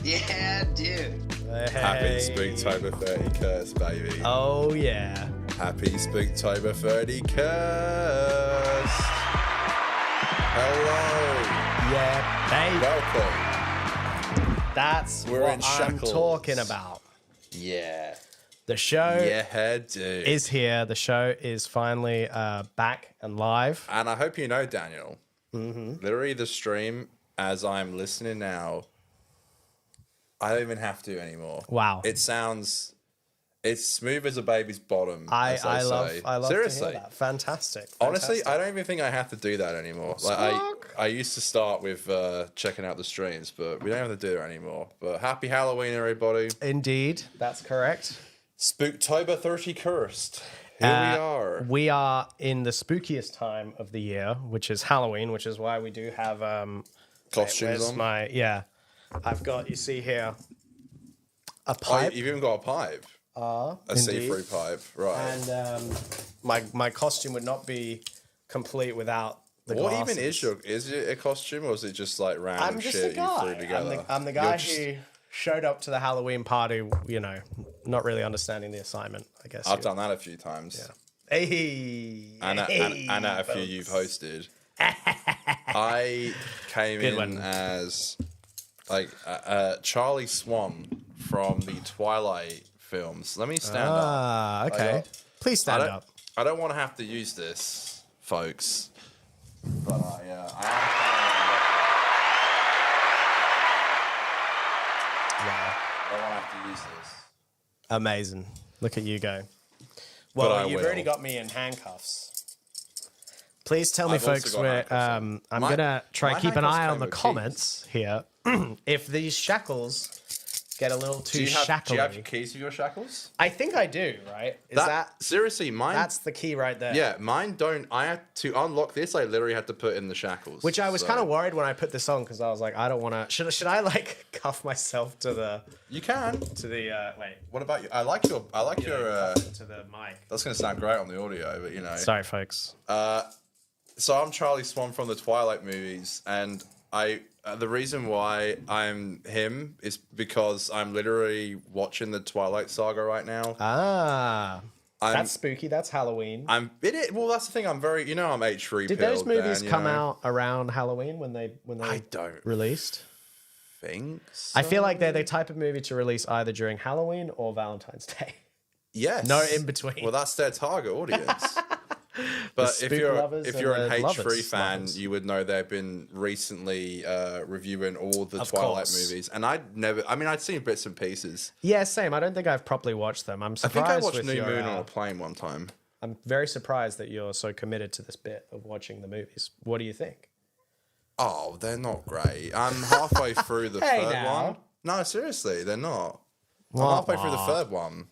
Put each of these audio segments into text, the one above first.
Yeah, dude. Hey. Happy Spooktober 30 curse, baby. Oh, yeah. Happy Spooktober 30 curse. Hello. Yeah, babe. Welcome. That's We're what in I'm shackles. talking about. Yeah. The show Yeah, dude. is here. The show is finally back and live. And I hope you know, Daniel, literally the stream, as I'm listening now, I don't even have to anymore. Wow. It's smooth as a baby's bottom. I love Seriously. to hear that. Fantastic. Honestly, Fantastic. I don't even think I have to do that anymore. Like I used to start with checking out the streams, but we don't have to do it anymore. But happy Halloween, everybody. Indeed, that's correct. Spooktober 30 cursed. Here we are. We are in the spookiest time of the year, which is Halloween, which is why we do have Costumes where's on. I've got, you see here, a Oh, pipe. you've even got a pipe. A indeed. see-through pipe, right. And my costume would not be complete without the What glasses. even is it a costume or is it just like random I'm just shit a guy. you threw together? I'm the guy who showed up to the Halloween party, you know, not really understanding the assignment, I guess. I've done that a few times. Yeah. Hey. And at a few folks. you've hosted. I came Good in one. as like Charlie Swan from the Twilight films. Let me stand up. Okay. Please stand I don't, up. I don't want to have to use this, folks. But Wow. I don't want to have to use this. Amazing. Look at you go. Well, I you've will. already got me in handcuffs. Please tell me, I've also folks, got where handcuffs on. I'm My- going to try my keep an handcuffs eye on came the with comments here. If these shackles get a little too Do you shackly. have your keys for your shackles? I think I do, right? Is that seriously mine? that's the key right there? Yeah, mine don't. I had to unlock this. I literally had to put in the shackles. Which I was so- kind of worried when I put this on because I was like, I don't want to. Should I like cuff myself to the You can. wait What about you? I like your. cuff it to the mic. That's gonna sound great on the audio, but you know. Sorry, folks. So I'm Charlie Swan from the Twilight movies, and the reason why I'm him is because I'm literally watching the Twilight saga right now. That's spooky. That's Halloween. Well, that's the thing. I'm very. You know, I'm H3. Did those movies come out around Halloween when they I don't released? think. So. I feel like they're the type of movie to release either during Halloween or Valentine's Day. Yes. No in between. Well, that's their target audience. But if spook you're lovers an and the H3 fan, lovers. you would know they've been recently reviewing all the Of Twilight course. movies, and I'd seen bits and pieces. Yeah, same. I don't think I've properly watched them. I'm I surprised. think I watched with New your, Moon on a plane one time. I'm very surprised that you're so committed to this bit of watching the movies. What do you think? Oh, they're not great. I'm halfway through the Hey, third now. one. No, seriously, they're not. I'm Wah, halfway through the wah. third one.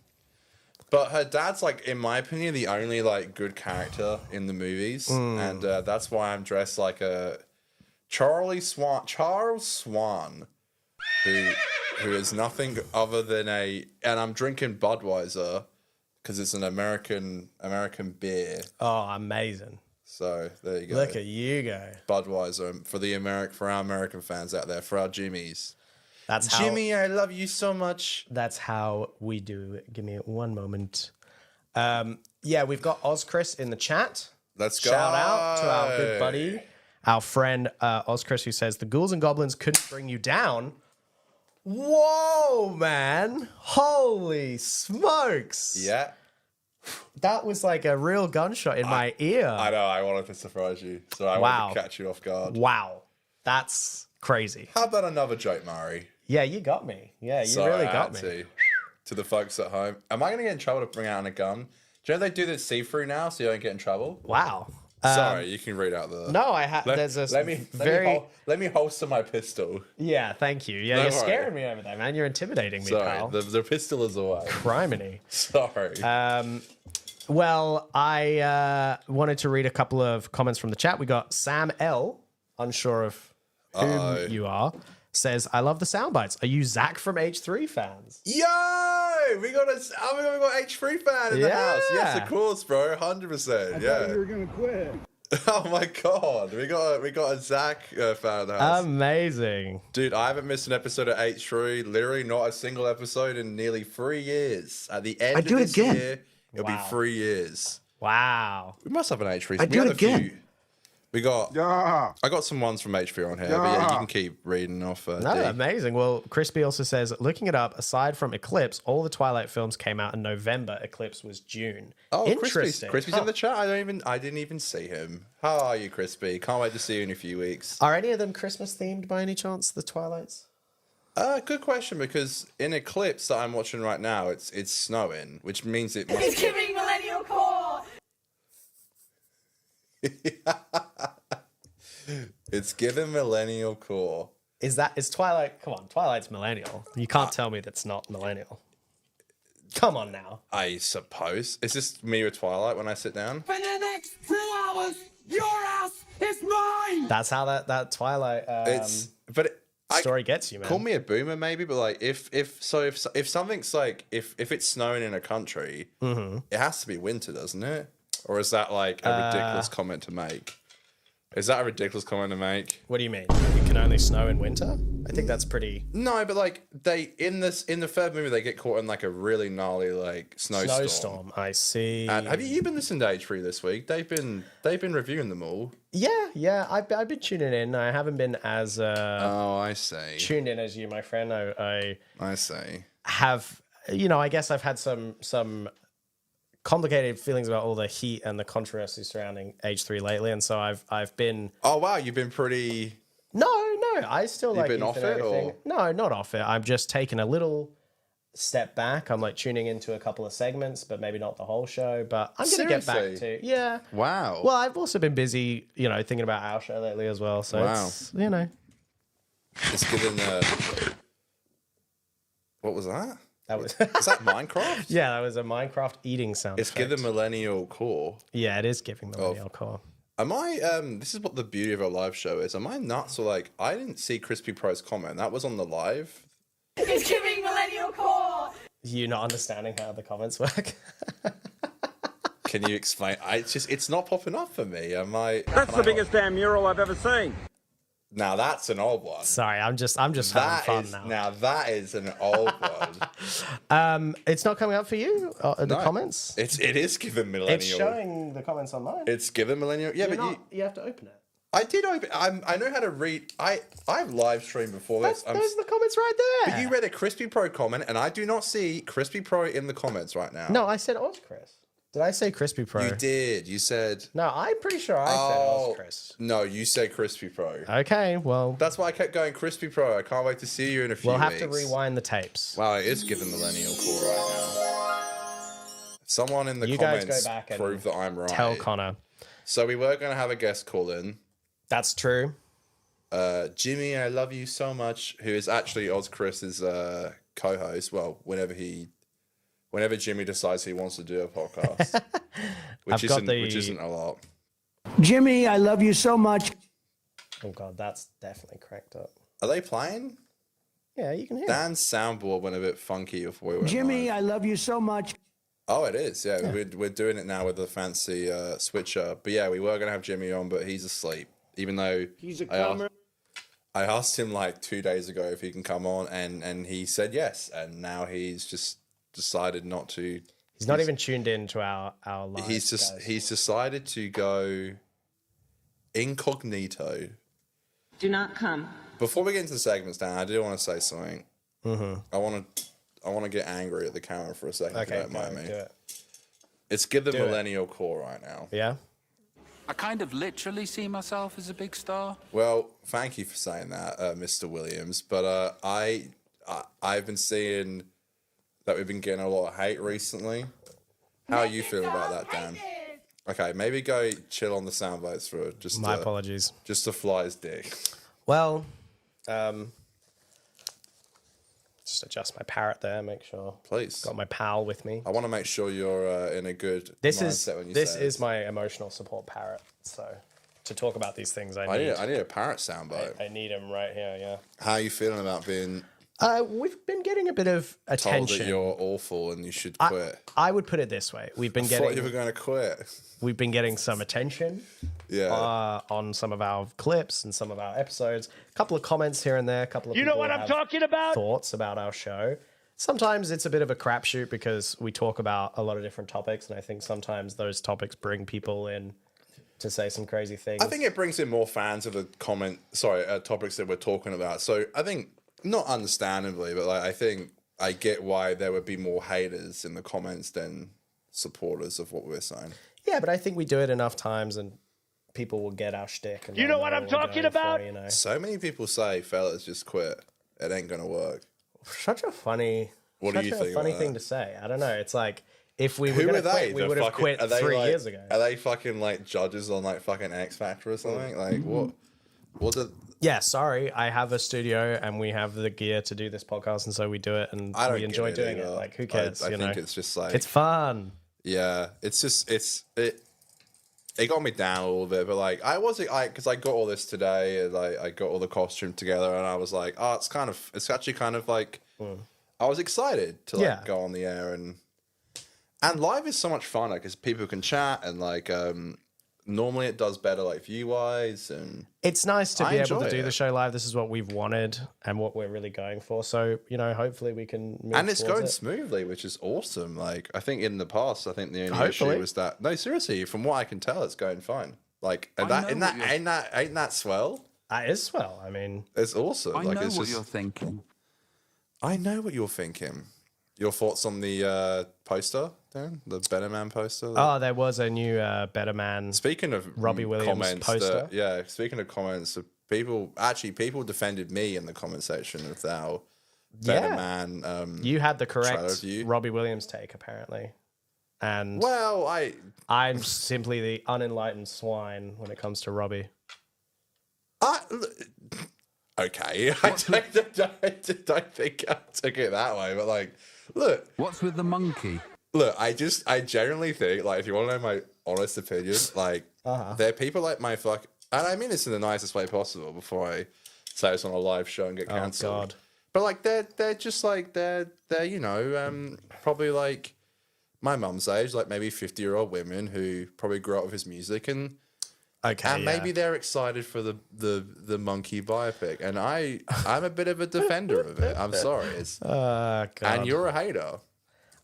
But her dad's, like, in my opinion, the only, like, good character in the movies. And that's why I'm dressed like a Charles Swan, who is nothing other than and I'm drinking Budweiser because it's an American beer. Oh, amazing. So there you go. Look at you go. Budweiser for our American fans out there, for our Jimmies. That's how, Jimmy, I love you so much. That's how we do it. Give me one moment. Yeah, we've got Oz Chris in the chat. Let's go. Shout out to our good buddy, our friend Oz Chris, who says the ghouls and goblins couldn't bring you down. Whoa, man. Holy smokes. Yeah. That was like a real gunshot in my ear. I know, I wanted to surprise you. So I wanted to catch you off guard. Wow. That's crazy. How about another joke, Mari? Yeah, you got me. Yeah, you Sorry, really I got had me. to the folks at home. Am I going to get in trouble to bring out a gun? Do you know they do this see-through now so you don't get in trouble? Wow. Sorry, you can read out the... No, I have. There's a Let me holster my pistol. Yeah, thank you. Yeah, Don't you're worry. scaring me over there, man. You're intimidating me, Sorry, pal. the pistol is away. Criminy. Sorry. Well, I wanted to read a couple of comments from the chat. We got Sam L, unsure of whom you are, says, I love the sound bites. Are you Zach from H3 fans? Yo! We got H3 fan in the house. Yes, of course, bro. 100%. Yeah. You were gonna quit. Oh my god, we got a Zach fan of the house. Amazing. Dude, I haven't missed an episode of H3, literally not a single episode in nearly 3 years. At the end of this year, it'll be 3 years. Wow. We must have an H3. I do it again. I got some ones from H3 on here, but yeah, you can keep reading off. No, D. amazing. Well, Crispy also says, looking it up, aside from Eclipse, all the Twilight films came out in November. Eclipse was June. Oh, interesting. Crispy's in the chat. I didn't even see him. How are you, Crispy? Can't wait to see you in a few weeks. Are any of them Christmas themed by any chance? The Twilights? Good question, because in Eclipse that I'm watching right now, it's snowing, which means it must. It's giving millennial core. It's given millennial core. Is Twilight? Come on, Twilight's millennial. You can't tell me that's not millennial. Come on now. I suppose. Is this me with Twilight when I sit down? For the next 2 hours, your ass is mine. That's how that Twilight story gets you, man. Call me a boomer, maybe, but like if something's like if it's snowing in a country, it has to be winter, doesn't it? Or is that like a ridiculous comment to make? Is that a ridiculous comment to make? What do you mean? It can only snow in winter? I think that's pretty. No, but like in the third movie they get caught in like a really gnarly like snowstorm. I see. And have you been listening to H3 this week? They've been reviewing them all. Yeah. I've been tuning in. I haven't been as I see. tuned in as you, my friend. I see. have, I guess I've had some complicated feelings about all the heat and the controversy surrounding H3 lately, and so I've been. Oh wow, you've been pretty. No, I still like. You've been off it, or no, not off it. I'm just taking a little step back. I'm like tuning into a couple of segments, but maybe not the whole show. But I'm gonna get back to Wow. Well, I've also been busy, thinking about our show lately as well. So it's, it's given. What was that? That was. Is that Minecraft? Yeah, that was a Minecraft eating sound. It's given millennial core. Yeah, it is giving millennial core. Am I? This is what the beauty of a live show is. Am I nuts or like I didn't see Crispy Pro's comment? That was on the live. It's giving millennial core. You not understanding how the comments work? Can you explain? It's not popping up for me. That's the biggest damn mural I've ever seen. Now that's an old one. Sorry, I'm just having fun now. Now that is an old one. It's not coming up for you. The comments. It is given millennial. It's showing the comments on mine. It's given millennial. Yeah, you have to open it. I did open. I know how to read. I've live streamed before this. Those are the comments right there. But you read a Crispy Pro comment, and I do not see Crispy Pro in the comments right now. No, I said Oz Chris. Did I say Crispy Pro? You did. You said. No, I'm pretty sure I said Oz Chris. No, you said Crispy Pro. Okay, well. That's why I kept going Crispy Pro. I can't wait to see you in a few weeks. We'll have to rewind the tapes. Wow, it is giving millennial core right now. Someone in the comments guys go back and prove that I'm right. Tell Connor. So we were going to have a guest call in. That's true. Jimmy, I love you so much, who is actually Oz Chris's co-host. Well, whenever Jimmy decides he wants to do a podcast, which isn't a lot. Jimmy, I love you so much. Oh God, that's definitely cracked up. Are they playing? Yeah, you can hear. Dan's soundboard went a bit funky before we went Jimmy, live. I love you so much. Oh, it is. Yeah, we're doing it now with the fancy switcher. But yeah, we were gonna have Jimmy on, but he's asleep. Even though he's a comer. I asked him like 2 days ago if he can come on, and he said yes. And now he's just decided not to. He's not even tuned in to our live. He's decided to go incognito. Do not come. Before we get into the segments, Dan, I do want to say something. Mm-hmm. I want to get angry at the camera for a second. Okay, if you don't mind me. Do it. It's give the millennial core right now. Yeah. I kind of literally see myself as a big star. Well, thank you for saying that, Mr. Williams. But I've been seeing that we've been getting a lot of hate recently. How are you feeling about that, Dan? Okay, maybe go chill on the sound bites for just. My apologies. Just to fly his dick. Well, just adjust my parrot there. Make sure. Please. Got my pal with me. I want to make sure you're in a good mindset when you say this is my emotional support parrot. So to talk about these things, I need a parrot soundbite. I need him right here. Yeah. How are you feeling about being? We've been getting a bit of attention. Told that you're awful and you should quit. I would put it this way: we've been I getting. thought you were going to quit. We've been getting some attention. on some of our clips and some of our episodes. A couple of comments here and there. A couple of You know what I'm talking about? Thoughts about our show. Sometimes it's a bit of a crapshoot because we talk about a lot of different topics, and I think sometimes those topics bring people in to say some crazy things. I think it brings in more fans of the topics that we're talking about. So I think, not understandably, but like I think I get why there would be more haters in the comments than supporters of what we're saying. Yeah, but I think we do it enough times and people will get our shtick. And You know what I'm talking about? So many people say, fellas, just quit. It ain't going to work. Such a funny, What do you think funny about thing that? to say. I don't know. It's like if we were Who going are to they? quit, we would have quit 3 years ago. Are they fucking like judges on like fucking X Factor or something? Like what the... Yeah, sorry. I have a studio and we have the gear to do this podcast, and so we do it, and I don't we enjoy get doing it. either. Like, who cares? I think it's just like... It's fun. Yeah, it's just it got me down a little bit, but like I wasn't because I got all this today and like I got all the costume together, and I was like, oh, it's actually kind of like I was excited to like go on the air, and live is so much fun because people can chat and like normally it does better like view wise, and It's nice to I be able to enjoy do it. the show live. This is what we've wanted and what we're really going for. So, you know, hopefully we can move and it's towards going it. smoothly, which is awesome. Like I think in the past, I think the only Hopefully. issue was that seriously, from what I can tell, it's going fine. Like and I that know ain't what that ain't that swell? That is swell. I mean, It's awesome. I like know it's what just, you're thinking. I know what you're thinking. Your thoughts on the poster, Dan? The Better Man poster? oh, there was a new Better Man. Speaking of Robbie Williams comments, poster. speaking of comments, people defended me in the comment section of our Better Yeah. Man. You had the trailer correct view. Robbie Williams take, apparently. And Well, I'm simply the unenlightened swine when it comes to Robbie. okay. I don't think I took it that way, but like, look, What's with the monkey? I genuinely think, like, if you want to know my honest opinion, like, there are people like my and I mean this in the nicest way possible before I say this on a live show and get cancelled. Oh, God. But like, they're just like, they're you know, probably like my mum's age, like maybe 50-year-old women who probably grew up with his music, and maybe they're excited for the monkey biopic, and I'm a bit of a defender of it. I'm sorry, God. and you're a hater.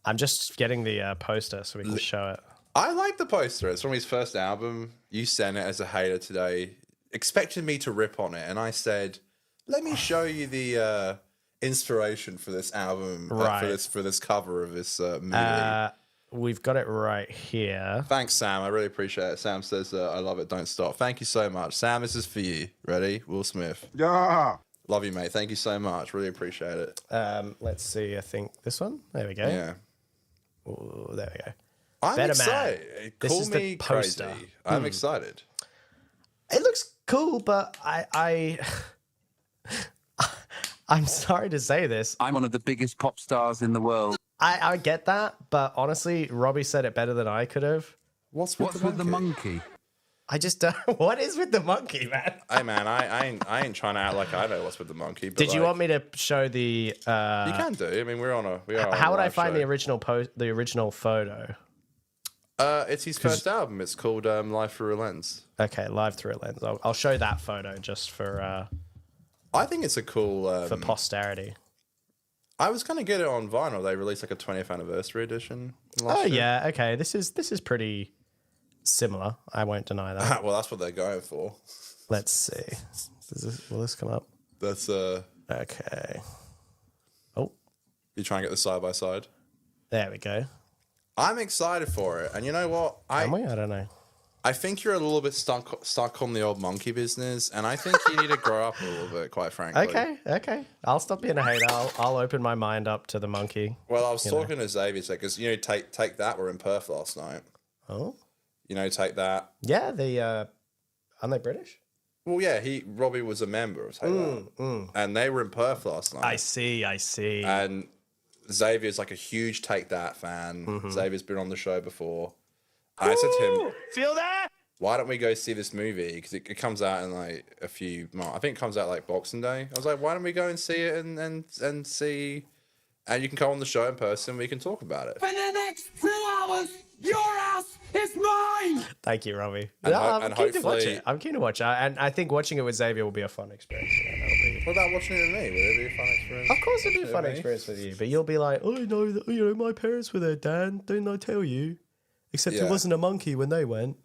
I'm just getting the poster so we can show it. I like the poster. It's from his first album. You sent it as a hater today, expecting me to rip on it, and I said, "Let me show you the inspiration for this album, Right. for this cover of this movie." We've got it right here. Thanks, Sam. I really appreciate it. Sam says, "I love it. Don't stop." Thank you so much, Sam. This is for you. Ready, Will Smith. Yeah. Love you, mate. Thank you so much. Really appreciate it. Let's see. I think this one. There we go. Yeah. Ooh, there we go. I'm Better excited. Man. This Call is the me poster. crazy. I'm excited. It looks cool, but I'm sorry to say this. I'm one of the biggest pop stars in the world. I get that, but honestly, Robbie said it better than I could have. What's What's with the monkey? I just don't. What is with the monkey, man? Hey man, I ain't trying to act like I know what's with the monkey. But Did you like, want me to show the? You can do. I mean, we are on How a would I live find show. the original photo? It's his first album. It's called Life Through a Lens. Okay, live through a lens. I'll show that photo just for I think it's a cool. for posterity. I was gonna get it on vinyl. They released like a 20th anniversary edition. Oh yeah, okay. This is pretty similar. I won't deny that. Well, that's what they're going for. Let's see. Will this come up? That's Okay. Oh, you try and get the side by side. there we go. I'm excited for it, and you know what? Am we? I don't know. I think you're a little bit stuck on the old monkey business, and I think you need to grow up a little bit, quite frankly. Okay. I'll stop being a hater. I'll open my mind up to the monkey. Well, I was talking to Xavier because take that. We're in Perth last night. Oh. Take that. Yeah, aren't they British? Well, yeah, Robbie was a member of Take That, and they were in Perth last night. I see. And Xavier's like a huge Take That fan. Xavier's been on the show before. And I said to him, Feel that? why don't we go see this movie? Because it comes out in like a few months. I think it comes out like Boxing Day. I was like, why don't we go and see it and see... And you can come on the show in person. We can talk about it. For the next 2 hours, your ass is mine! Thank you, Robbie. And No, ho- I'm and keen to watch hopefully- it. I'm keen to watch it. And I think watching it with Xavier will be a fun experience. Yeah, that'll be... What about watching it with me? Would it be a fun experience? Of course it'll be a fun With me? experience with you. But you'll be like, oh, no, my parents were there, Dan. Didn't I tell you? Except it Yeah. wasn't a monkey when they went.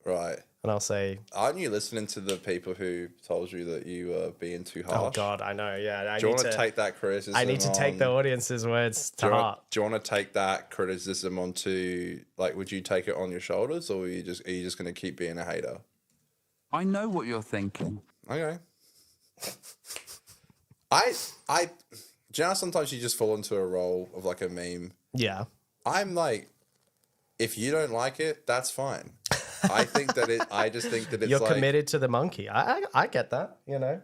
Right. And I'll say, Aren't you listening to the people who told you that you were being too harsh? oh, God, I know. Yeah, Do you want to take that criticism? I need to take the on- audience's words to Do you, heart. want, do you want to take that criticism onto, like, would you take it on your shoulders, or are you just going to keep being a hater? I know what you're thinking. Okay. Do you know how sometimes you just fall into a role of like a meme? Yeah. I'm like, if you don't like it, that's fine. I just think that it's You're like, committed to the monkey. I get that, you know.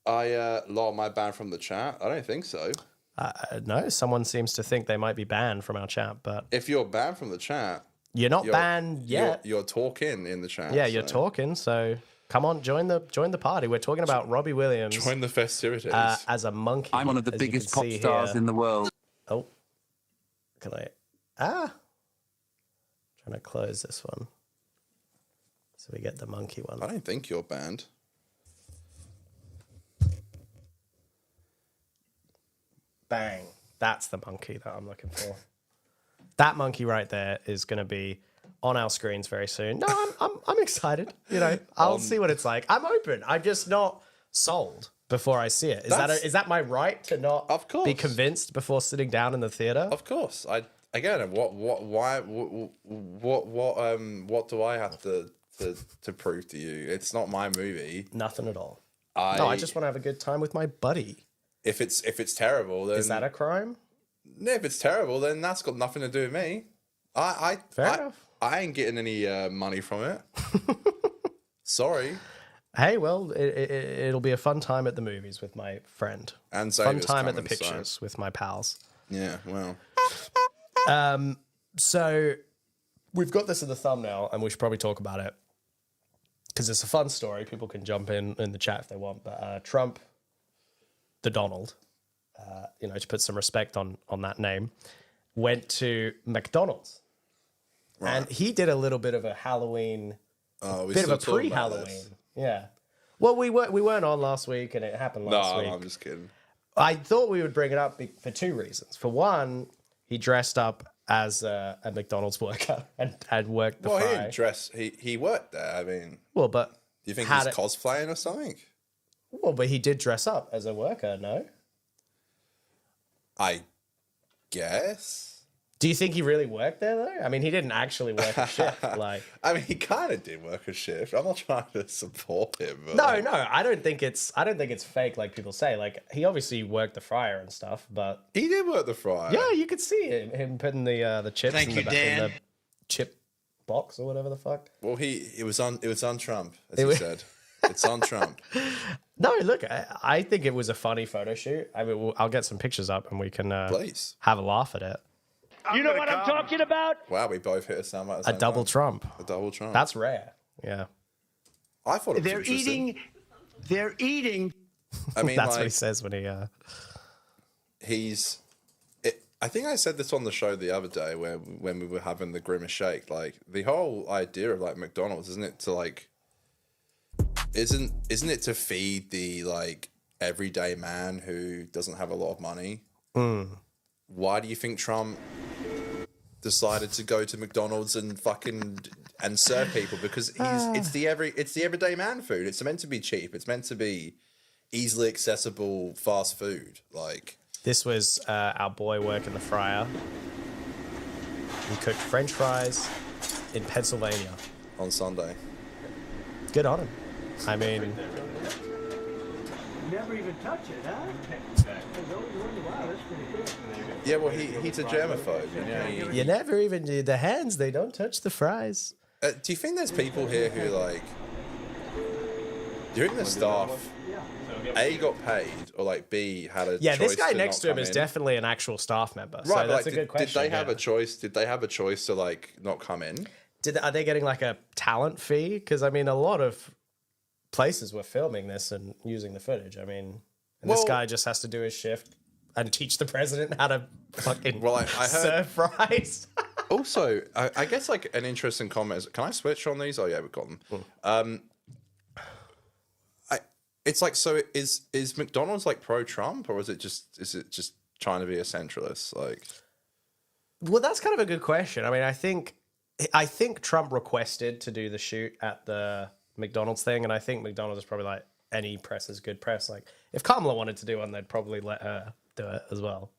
Law, am I banned from the chat? I don't think so. No, someone seems to think they might be banned from our chat, but If you're banned from the chat, you're not banned yet. You're talking in the chat. Yeah, you're so talking. So come on, join the party. We're talking about Robbie Williams Join the festivities. as a monkey. I'm one of the as you biggest can pop see stars here. in the world. Oh, can I? Trying to close this one so we get the monkey I one. don't think you're banned. Bang! That's the monkey that I'm looking for. That monkey right there is going to be on our screens very soon. No, I'm excited. You know, I'll see what it's like. I'm open. I'm just not sold before I see it. Is that my right to not Of course. be convinced before sitting down in the theater? Of course. What do I have to prove to you? It's not my movie. Nothing at all. No, I just want to have a good time with my buddy. If it's terrible, then Is that a crime? no, if it's terrible, then that's got nothing to do with me. Fair enough. I ain't getting any money from it. Sorry. Hey, well, it'll be a fun time at the movies with my friend. And Fun Xavier's time at the coming, so- pictures with my pals. Yeah, well. So we've got this in the thumbnail, and we should probably talk about it because it's a fun story. People can jump in the chat if they want. But Trump, the Donald, to put some respect on that name, went to McDonald's, and he did a little bit of a Halloween, We bit of still a talking about pre-Halloween. this? Yeah. Well, we weren't on last week, and it happened last week. No, I'm just kidding. I thought we would bring it up for two reasons. For one, he dressed up as a McDonald's worker and worked the Well, he fry. didn't dress. He worked there. I mean, Well, but do you think had he's cosplaying or something? Well, but he did dress up as a worker, no? I guess. Do you think he really worked there though? I mean, he didn't actually work a shift. Like, I mean, he kind of did work a shift. I'm not trying to support him. But no, I don't think it's fake like people say. Like, he obviously worked the fryer and stuff, but he did work the fryer. yeah, you could see him putting the chips Thank in, you, in Dan. the chip box or whatever the fuck. Well, it was on Trump, as he said. It's on Trump. No, look, I think it was a funny photo shoot. I mean, I'll get some pictures up and we can Please. have a laugh at it. You know what I'm talking about? Wow, we both hit a sound at the A same double time. Trump. A double Trump. That's rare. Yeah. I thought it was They're interesting. eating. I mean, That's what like, he says when he. I think I said this on the show the other day when we were having the Grimace Shake. Like, the whole idea of like McDonald's, isn't it to like, isn't it to feed the like everyday man who doesn't have a lot of money? Why do you think Trump decided to go to McDonald's and serve people? Because it's the everyday man food. It's meant to be cheap. It's meant to be easily accessible fast food. Like, This was our boy working the fryer. He cooked French fries in Pennsylvania. on Sunday. Good on him. I mean, Never even touch it, huh? Wow, that's pretty good. Yeah, well, he's a germaphobe. You know, you never even do the hands. They don't touch the fries. do you think there's people here who like? Do you think the staff A got paid or like B had a Yeah, choice this guy to next not to him come is in? definitely an actual staff member. Right, So but, that's like, a good question. Did they have yeah. a choice? Did they have a choice to like not come in? Are they getting like a talent fee? Because I mean, a lot of places were filming this and using the footage. I mean, and this Well- guy just has to do his shift and teach the president how to fucking Well, I heard- serve fries. Also, I guess like an interesting comment is, can I switch on these? Oh yeah, we've got them. It's like, so is McDonald's like pro-Trump, or is it just trying to be a centralist? Like, Well, that's kind of a good question. I mean, I think Trump requested to do the shoot at the McDonald's thing, and I think McDonald's is probably like, any press is good press. Like, if Kamala wanted to do one, they'd probably let her do it as well.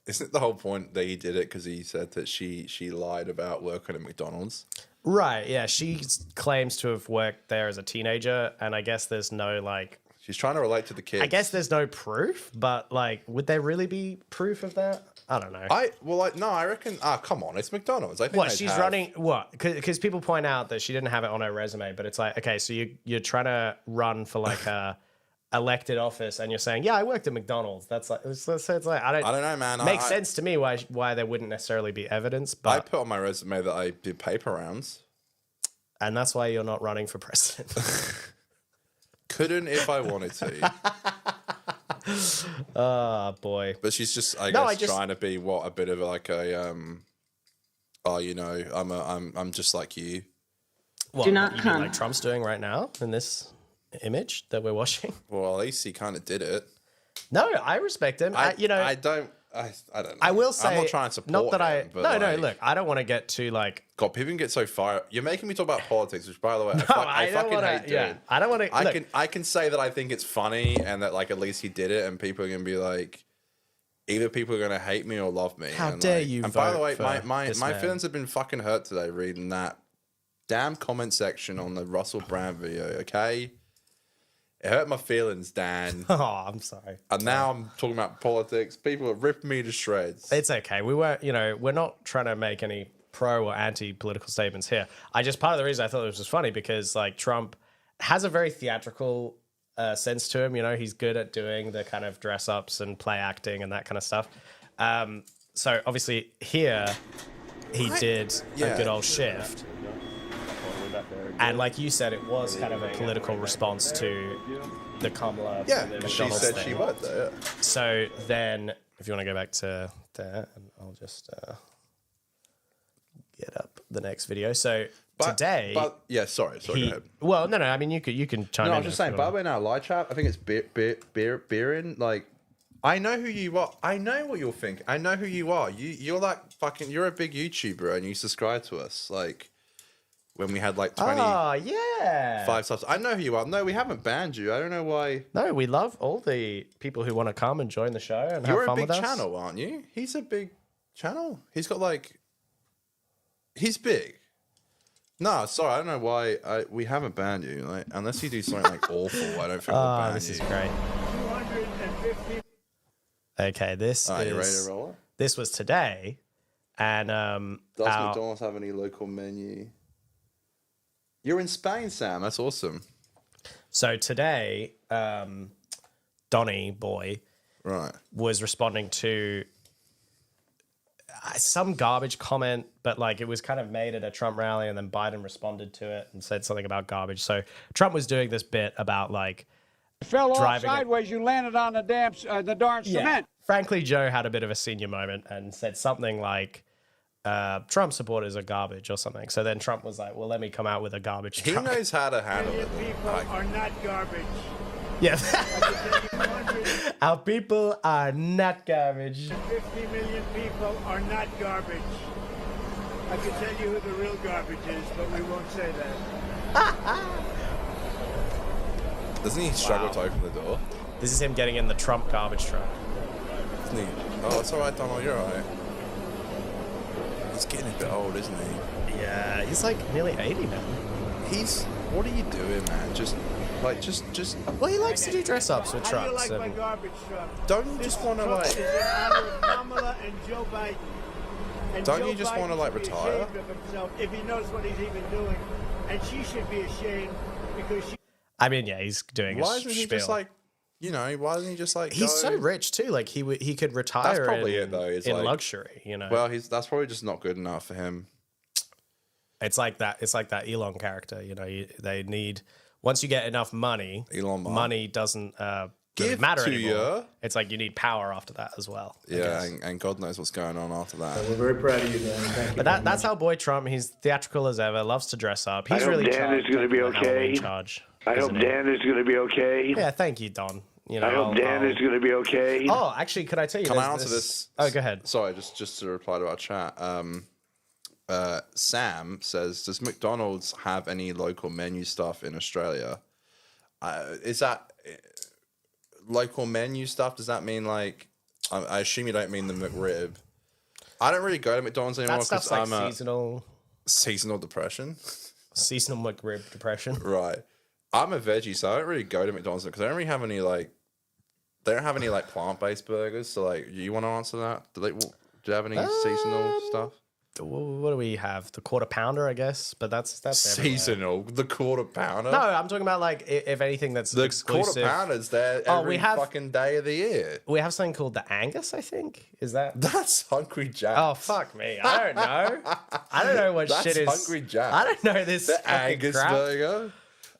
isn't the whole point that he did it because he said that she lied about working at McDonald's? Right, yeah. She claims to have worked there as a teenager, and I guess there's no, like... She's trying to relate to the kids. I guess there's no proof, but, like, would there really be proof of that? I don't know. I reckon... come on, it's McDonald's. I think What, she's running... What? Because people point out that she didn't have it on her resume, but it's like, okay, so you're trying to run for, like, a elected office, and you're saying, yeah, I worked at McDonald's. That's like... So it's like, I don't know, man. Makes sense to me why there wouldn't necessarily be evidence, but... I put on my resume that I did paper rounds. And that's why you're not running for president. Couldn't if I wanted to. Oh, boy. But she's just, I guess, trying to be a bit of like a, I'm just like you. What, Do not come. Like Trump's doing right now in this image that we're watching? Well, at least he kind of did it. No, I respect him. I don't know. I will say, I'm not trying to support not that him, no, look, I don't want to get too like... God, people get so fired. You're making me talk about politics, which, by the way, I fucking hate doing. Yeah, I don't want to... I can say that I think it's funny and that, like, at least he did it, and people are going to be like, either people are going to hate me or love me. How dare you And by the way, my feelings have been fucking hurt today reading that damn comment section on the Russell Brand video, okay? It hurt my feelings, Dan. Oh, I'm sorry. And now I'm talking about politics. People are ripping me to shreds. It's okay. We're not trying to make any pro or anti-political statements here. Part of the reason I thought it was just funny because, like, Trump has a very theatrical sense to him. You know, he's good at doing the kind of dress-ups and play acting and that kind of stuff. So obviously here he did a good old shift. And like you said, it was kind of a political response to the Kamala. Yeah, the she said she worked there. Yeah. So then, if you want to go back to there, and I'll just get up the next video. So today, go ahead. Well, no. I mean, you can chime in. No, I'm just saying. By the way, now live chat. I think it's beerin. Like, I know who you are. I know what you're thinking. I know who you are. You're like fucking. You're a big YouTuber, and you subscribe to us. Like, when we had like 5 subs. I know who you are. No, we haven't banned you. I don't know why. No, we love all the people who want to come and join the show and have fun with us. You're a big channel, aren't you? He's a big channel. He's got like... He's big. No, sorry, I don't know why we haven't banned you. Like, unless you do something like awful, I don't think we'll ban you. This is great. 250. Okay, this is... you ready to roll it? This was today, and... Does McDonald's have any local menu? You're in Spain, Sam. That's awesome. So today, Donny boy was responding to some garbage comment, but like it was kind of made at a Trump rally, and then Biden responded to it and said something about garbage. So Trump was doing this bit about like fell off sideways. You landed on the darn cement. Yeah. Frankly, Joe had a bit of a senior moment and said something like, Trump supporters are garbage or something. So then Trump was like, well, let me come out with a garbage truck. He knows how to handle it. People are not garbage. Yeah. Our people are not garbage. 50 million people are not garbage. I can tell you who the real garbage is, but we won't say that. Doesn't he struggle to open the door? This is him getting in the Trump garbage truck. Isn't he? Oh, it's all right, Donald. You're all right. He's getting a bit old, isn't he? Yeah, he's like nearly 80 now. What are you doing, man? Just. Well, he likes to do dress ups with How do trucks. you like my garbage truck? Don't you just want to Truck like? is in honor of Kamala and Joe Biden. And Don't Joe you just want to Biden like should be retire? ashamed of himself if he knows what he's even doing, and she should be ashamed because she. I mean, yeah, he's doing. Why isn't he just like? Why doesn't he just like? He's so rich too. Like he could retire. That's probably it though. It's in like, luxury, you know. Well, that's probably just not good enough for him. It's like that. It's like that Elon character. You know, they need once you get enough money. Elon Musk. Money doesn't really Give matter to anymore. ya. It's like you need power after that as well. I Yeah, guess. and God knows what's going on after that. We're very proud of you, Dan. Thank you. But that's how boy Trump. He's theatrical as ever. Loves to dress up. He's I hope really Dan is going to be okay. I hope Dan is going to be okay. Yeah, thank you, Don. You know, I hope Dan is going to be okay. Oh, actually, could I tell you? Can I there's answer this? Oh, go ahead. Sorry, just to reply to our chat. Sam says, "Does McDonald's have any local menu stuff in Australia? Is that local menu stuff? Does that mean like? I assume you don't mean the McRib. I don't really go to McDonald's anymore That stuff's because like I'm seasonal depression. Seasonal McRib depression. Right. I'm a veggie, so I don't really go to McDonald's because they don't really have any like. They don't have any like plant-based burgers. So like, you want to answer that? Do you have any seasonal stuff? What do we have? The quarter pounder, I guess, but that's seasonal. The quarter pounder. No, I'm talking about like if anything that's the exclusive. Quarter pounders there every fucking day of the year. We have something called the Angus, I think. Is that's Hungry Jack? Oh fuck me, I don't know. I don't know what shit is Hungry Jack. I don't know this. The Angus crap. burger.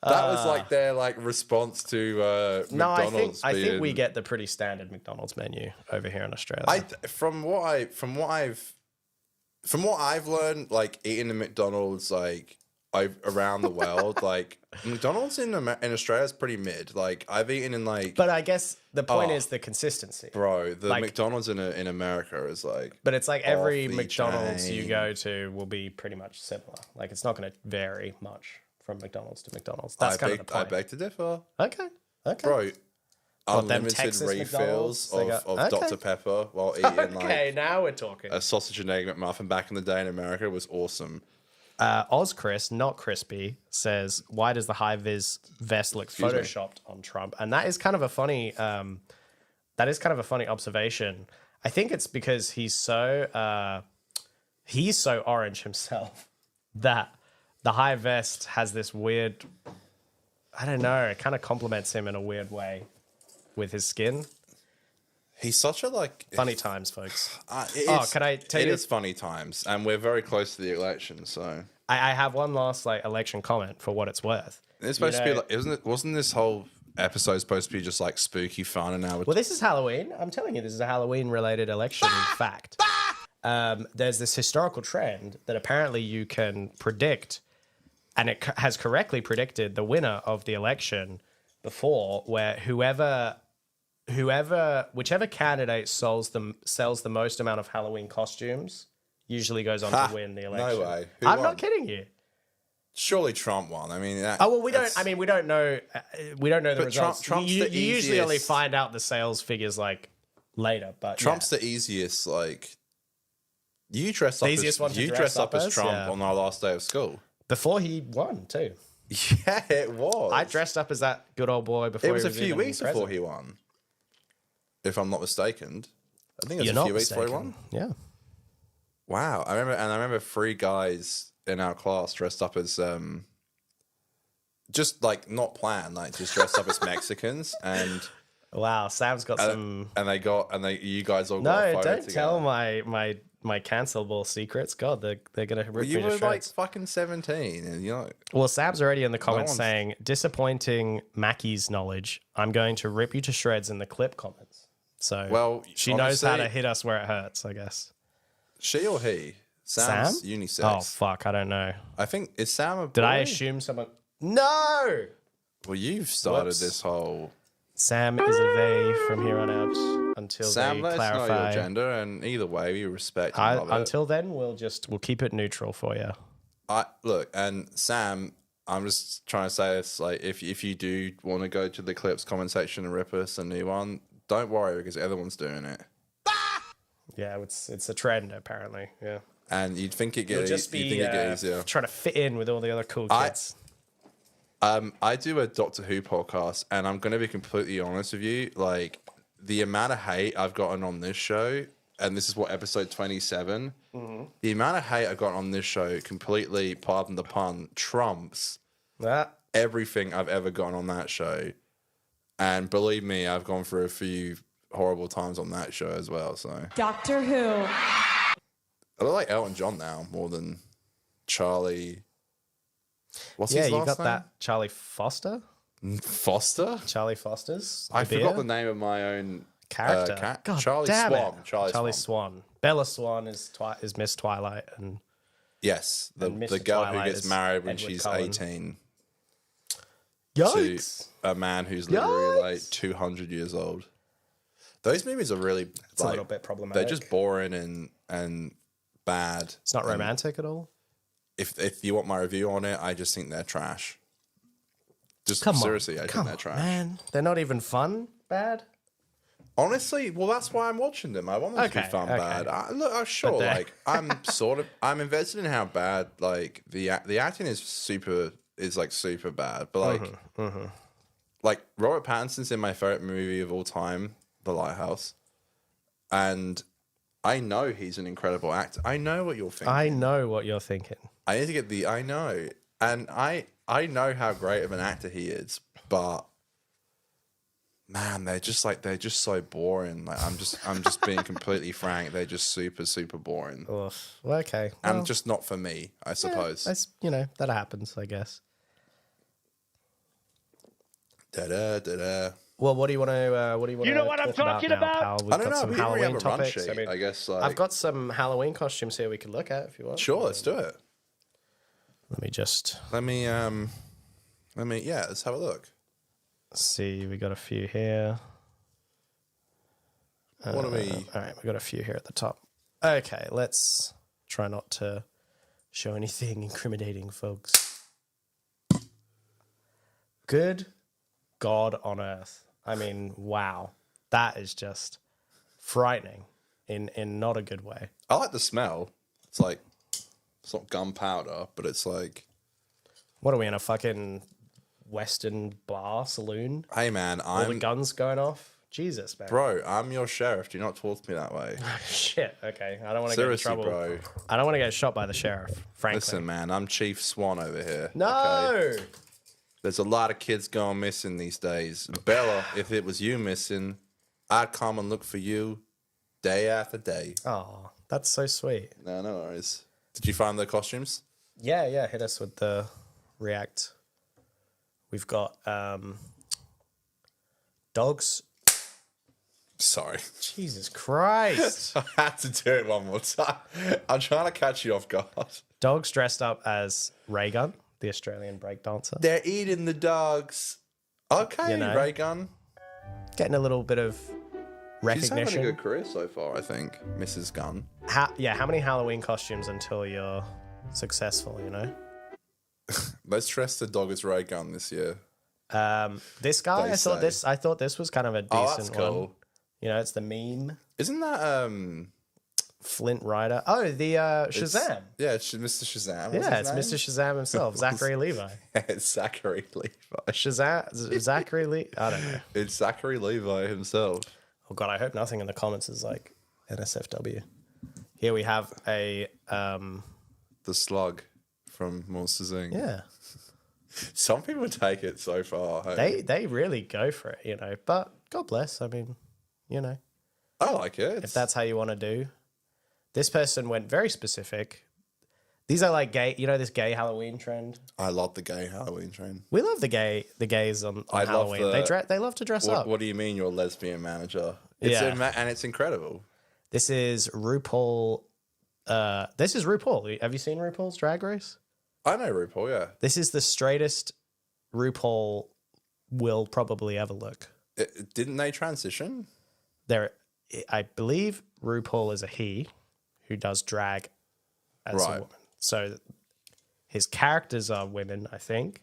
That was like their like response to No, McDonald's. I think we get the pretty standard McDonald's menu over here in Australia. From what I've learned, like eating the McDonald's like around the world, like McDonald's in Australia is pretty mid. Like I've eaten in like, but I guess the point is the consistency, bro. The like, McDonald's in America is like, but it's like every off the McDonald's you chain. go to will be pretty much similar. Like it's not going to vary much from McDonald's to McDonald's. That's kind of the point. I beg to differ. Okay, bro. What, Unlimited Texas refills McDonald's? of Dr. Pepper while eating Okay, now we're talking. a sausage and egg McMuffin back in the day in America was awesome. Oz not crispy, says, "Why does the high vis vest look photoshopped on Trump?" And that is kind of a funny. That is kind of a funny observation. I think it's because he's so orange himself that the high vest has this weird. I don't know. It kind of complements him in a weird way with his skin. He's such a like funny times, folks. Can I tell you? It is funny times, and we're very close to the election. So I have one last like election comment for what it's worth. It's supposed to be like, wasn't this whole episode supposed to be just like spooky fun? And now well, this is Halloween. I'm telling you, this is a Halloween-related election fact. There's this historical trend that apparently you can predict, and it has correctly predicted the winner of the election before, where whichever candidate sells the most amount of Halloween costumes usually goes on to win the election. No way. I'm not kidding you. Surely Trump won. I mean, we don't. I mean, we don't know. We don't know the results. Trump's you the usually only easiest. find out the sales figures like later. But Trump's the easiest. Like you dress up. Easiest one to You dress dress up up as as, Trump yeah. on our last day of school. Before he won too. Yeah, it was. I dressed up as that good old boy before. It was he a few even weeks before president. he won. If I'm not mistaken, I think it was You're a few not weeks before he won. mistaken. Yeah. Wow, I remember 3 guys in our class dressed up as just like not planned, like just dressed up as Mexicans, and Wow, Sam's got some. you guys all got a No, photo don't together. tell my cancelable secrets. God, they're gonna rip Well, me you to were like shreds. fucking 17, and you know. Well, Sam's already in the comments one's- saying disappointing Mackie's knowledge. I'm going to rip you to shreds in the clip comments. So Well, she knows how to honestly- hit us where it hurts, I guess. She or he? Sam's unisex. Oh fuck, I don't know. I think is Sam a boy? Did I assume someone? No. Well, you've started Whoops. this whole. Sam is a they from here on out until Sam, they let us know clarify. your gender, and either way, we respect and love it. Until then, we'll keep it neutral for you. Look, and Sam, I'm just trying to say this: like, if you do want to go to the clips comment section and rip us a new one, don't worry because everyone's doing it. Yeah, it's a trend apparently. Yeah, and you'd think it You'll get just be easier. trying to fit in with all the other cool kids. I do a Doctor Who podcast, and I'm going to be completely honest with you. Like, the amount of hate I've gotten on this show, and this is what episode 27, the amount of hate I've gotten on this show completely, pardon the pun, trumps everything I've ever gotten on that show. And believe me, I've gone through a few horrible times on that show as well. So Doctor Who. I look like Elton John now more than Charlie. What's his last you got name? that Charlie Foster. Foster? Charlie Foster's. I beer? forgot the name of my own Character. God Charlie damn Swan. it. Charlie Swan. Bella Swan is Miss Twilight, and yes, the Mr. girl Twilight who gets is married when Edward she's Cullen. 18 yikes! to a man who's literally like 200 years old. Those movies are really It's a little bit problematic. They're just boring and bad. It's not romantic at all. If you want my review on it, I just think they're trash. Just Come seriously, on. I Come think they're on, trash. man. They're not even fun. Bad. Honestly, well, that's why I'm watching them. I want them to be fun bad. I'm invested in how bad like the acting is super bad, but like like Robert Pattinson's in my favorite movie of all time, The Lighthouse, and I know he's an incredible actor. I know what you're thinking. I know what you're thinking. I need to get I know, and I know how great of an actor he is, but. Man, they're just so boring. Like I'm just being completely frank. They're just super boring. Well, okay. And just not for me, I suppose. That's that happens, I guess. Well, what do you want to? You know what I'm talking about? Pal? We've I don't got know. some We didn't really Halloween have a run topics. sheet, I guess. Like, I've got some Halloween costumes here we could look at if you want. Sure, let's do it. Let me let's have a look. see. We got a few here. What do we? All right, we got a few here at the top. Okay, let's try not to show anything incriminating, folks. Good God on earth. I mean, wow. That is just frightening in not a good way. I like the smell. It's like, it's not gunpowder, but it's like... What are we in, a fucking Western bar saloon? Hey, man, All the guns going off? Jesus, man. Bro, I'm your sheriff. Do not talk to me that way. Shit, okay. I don't want to get in trouble. Bro. I don't want to get shot by the sheriff, frankly. Listen, man, I'm Chief Swan over here. No! Okay? There's a lot of kids going missing these days. Bella, if it was you missing, I'd come and look for you day after day. Oh, that's so sweet. No worries. Did you find the costumes? Yeah, hit us with the react. We've got dogs. Sorry. Jesus Christ. I had to do it one more time. I'm trying to catch you off guard. Dogs dressed up as Raygun, the Australian breakdancer. They're eating the dogs. Okay, You know. Raygun. Getting a little bit of She's having recognition. a good career so far, I think, Mrs. Gunn. How many Halloween costumes until you're successful, you know? Let's dress the dog as Raygun this year. This guy, They I thought this was kind of a decent Oh, that's cool. one. You know, it's the meme. Isn't that Flint Rider. Oh, the Shazam. it's Mr. Shazam. Yeah, it's Mr. Shazam himself, Zachary Levi. It's Zachary Levi. Zachary Levi. I don't know. It's Zachary Levi himself. Oh God, I hope nothing in the comments is like NSFW. Here we have a The Slug from Monsters Inc. yeah. Some people take it so far. Hey? They really go for it, you know. But God bless. I mean, you know, I like it. if that's how you want to do. This person went very specific. These are like gay, you know, this gay Halloween trend. I love the gay Halloween trend. We love the gays on I love Halloween. They love to dress up. What do you mean you're a lesbian manager? Yeah. And it's incredible. This is RuPaul. This is RuPaul. Have you seen RuPaul's Drag Race? I know RuPaul, yeah. This is the straightest RuPaul will probably ever look. Didn't they transition? I believe RuPaul is a he who does drag as a woman. So his characters are women, I think,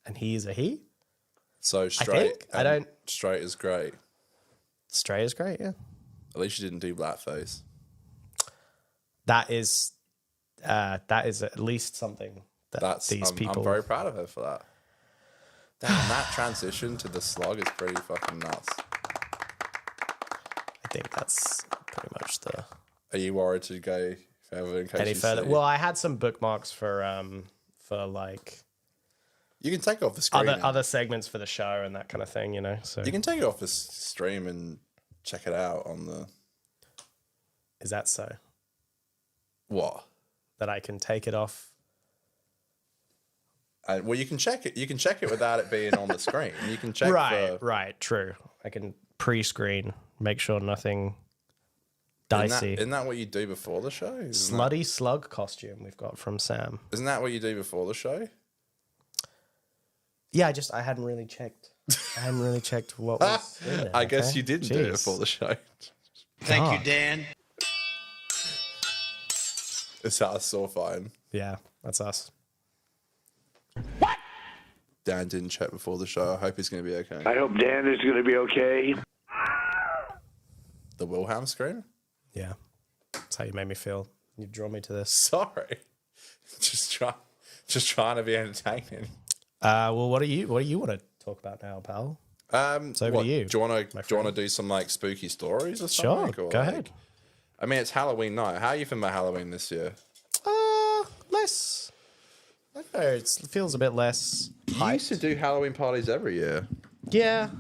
and he is a he. So straight. I don't. Straight is great. Straight is great, yeah. At least you didn't do blackface. That is at least something that these people. I'm very proud of her for that. Damn, that transition to the Slug is pretty fucking nuts. I think that's pretty much the. Are you worried to go further in case Any you further? see? Well, I had some bookmarks for like You can take it off the screen. other segments for the show and that kind of thing, you know. So You can take it off the stream and check it out on the. Is that so? What? That I can take it off. Well, you can check it. You can check it without it being on the screen. You can check. Right. True. I can pre-screen, make sure nothing dicey. Isn't that what you do before the show? Slutty slug costume we've got from Sam. Isn't that what you do before the show? Yeah, I hadn't really checked. What was in there. I guess you didn't do it before the show. Thank you, Dan. It's us, so fine. Yeah, that's us. Dan didn't check before the show. I hope he's going to be okay. I hope Dan is going to be okay. The Wilhelm scream? Yeah. That's how you made me feel. You draw me to this. Sorry. Just trying to be entertaining. Well, what do you want to talk about now, pal? It's over to you. Do you want to do some like spooky stories or something? Sure, or, go ahead. I mean, it's Halloween night. How are you feeling about Halloween this year? Less. I don't know. It feels a bit less. You used to do Halloween parties every year. Yeah.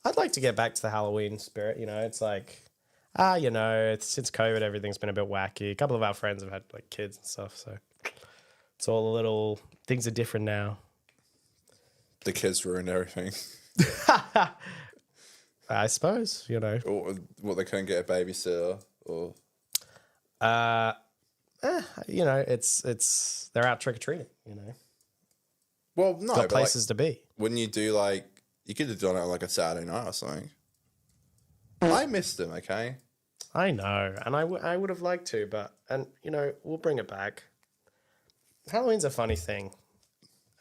I'd like to get back to the Halloween spirit. You know, it's like, since COVID, everything's been a bit wacky. A couple of our friends have had like kids and stuff, so it's all a little. Things are different now. The kids ruined everything. I suppose, Or what, they couldn't get a babysitter or it's they're out trick-or-treating, Well, no, got places to be. When you do you could have done it on like a Saturday night or something. I missed them, okay? I know, and I would have liked to, but we'll bring it back. Halloween's a funny thing.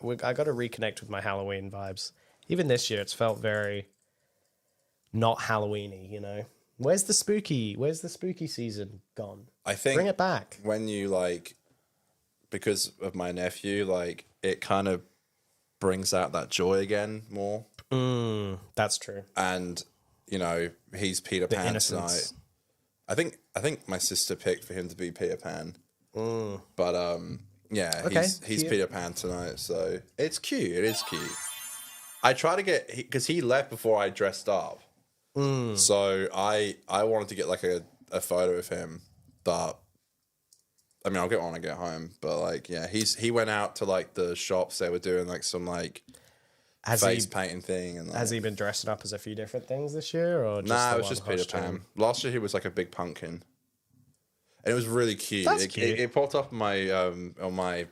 I got to reconnect with my Halloween vibes. Even this year, it's felt very not Halloween-y, Where's the spooky season gone? I think bring it back. When you because of my nephew, it kind of brings out that joy again more. That's true. And he's Peter Pan tonight. I think my sister picked for him to be Peter Pan. But yeah, okay. he's Peter Pan tonight, so it's cute. It is cute. I try to get because he left before I dressed up. So I wanted to get a photo of him, but I mean I'll get one when I get home. But he went out to the shops. They were doing some face painting thing. And has he been dressing up as a few different things this year, or just it was just Peter Pan. Last year he was a big pumpkin, and it was really cute. That's cute. It popped up on my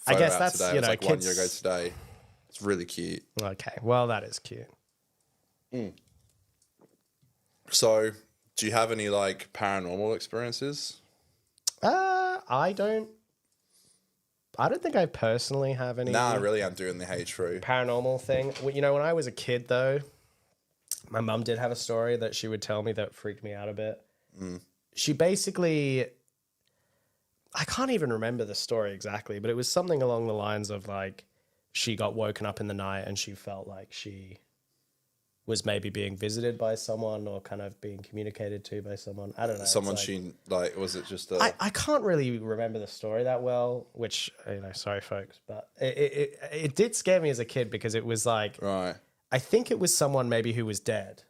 I guess app that's today. It was kids... 1 year ago today. It's really cute. Okay, well that is cute. So, do you have any paranormal experiences? I don't think I personally have any. Nah, I really am doing the true paranormal thing. When I was a kid, though, my mum did have a story that she would tell me that freaked me out a bit. She basically, I can't even remember the story exactly, but it was something along the lines of she got woken up in the night and she felt like she was maybe being visited by someone or kind of being communicated to by someone. I don't know. Someone was it just I can't really remember the story that well, which, sorry folks, but it did scare me as a kid because it was right. I think it was someone maybe who was dead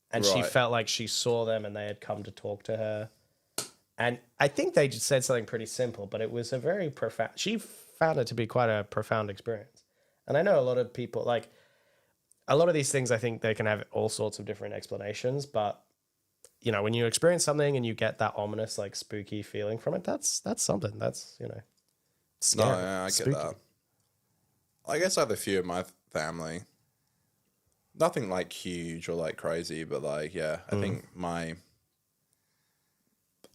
and she Right. felt like she saw them and they had come to talk to her. And I think they just said something pretty simple, but it was a very profound, she found it to be quite a profound experience. And I know a lot of people, a lot of these things, I think they can have all sorts of different explanations, but when you experience something and you get that ominous, spooky feeling from it, that's something. That's, scary. No, yeah, I spooky. get that. I guess I have a few in my family. Nothing huge or crazy, but I think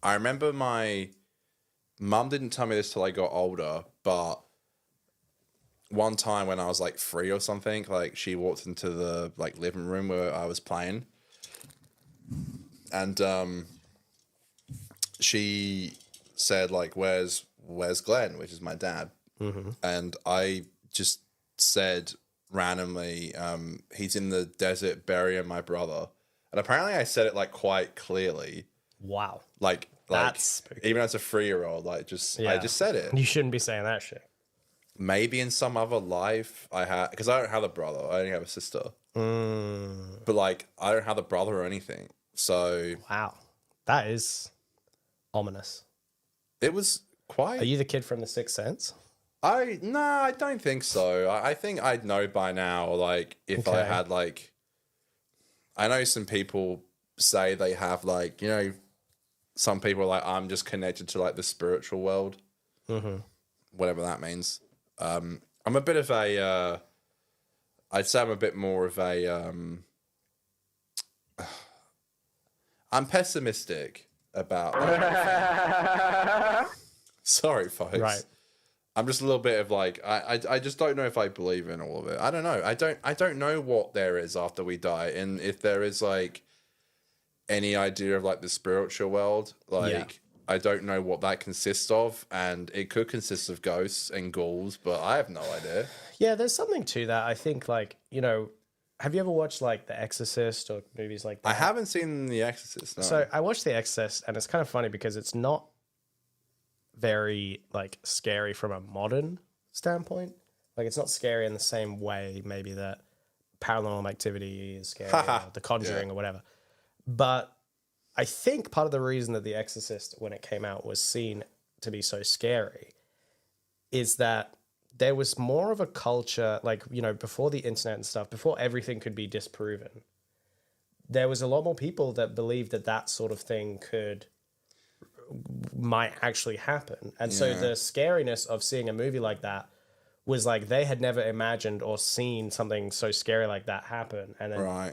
I remember my mum didn't tell me this till I got older, but one time when I was 3 or something, she walked into the living room where I was playing, and she said where's Glenn, which is my dad, and I just said randomly, he's in the desert burying my brother, and apparently I said it quite clearly. Wow, that's spooky. Even as a 3-year-old, I just said it. You shouldn't be saying that shit. Maybe in some other life I had, because I don't have a brother, I only have a sister. But I don't have a brother or anything. So wow, that is ominous. It was quite. Are you the kid from The Sixth Sense? I don't think so. I think I'd know by now, like, if I had, like... I know some people say they have, like, you know, some people are like, I'm just connected to, like, the spiritual world. Mm-hmm. Whatever that means. I'm a bit of a... I'd say I'm a bit more of a... I'm pessimistic about... Sorry, folks. Right. I'm just a little bit of like I just don't know if I believe in all of it. I don't know. I don't know what there is after we die, and if there is like any idea of like the spiritual world. Like I don't know what that consists of, and it could consist of ghosts and ghouls, but I have no idea. Yeah, there's something to that. I think like, you know, have you ever watched like The Exorcist or movies like that? I haven't seen The Exorcist. No. So I watched The Exorcist, and it's kind of funny because it's not very like scary from a modern standpoint. Like it's not scary in the same way maybe that Paranormal Activity is scary or The Conjuring or whatever. But I think part of the reason that The Exorcist, when it came out, was seen to be so scary is that there was more of a culture, like, you know, before the internet and stuff, before everything could be disproven, there was a lot more people that believed that that sort of thing might actually happen. And so the scariness of seeing a movie like that was like they had never imagined or seen something so scary like that happen. And then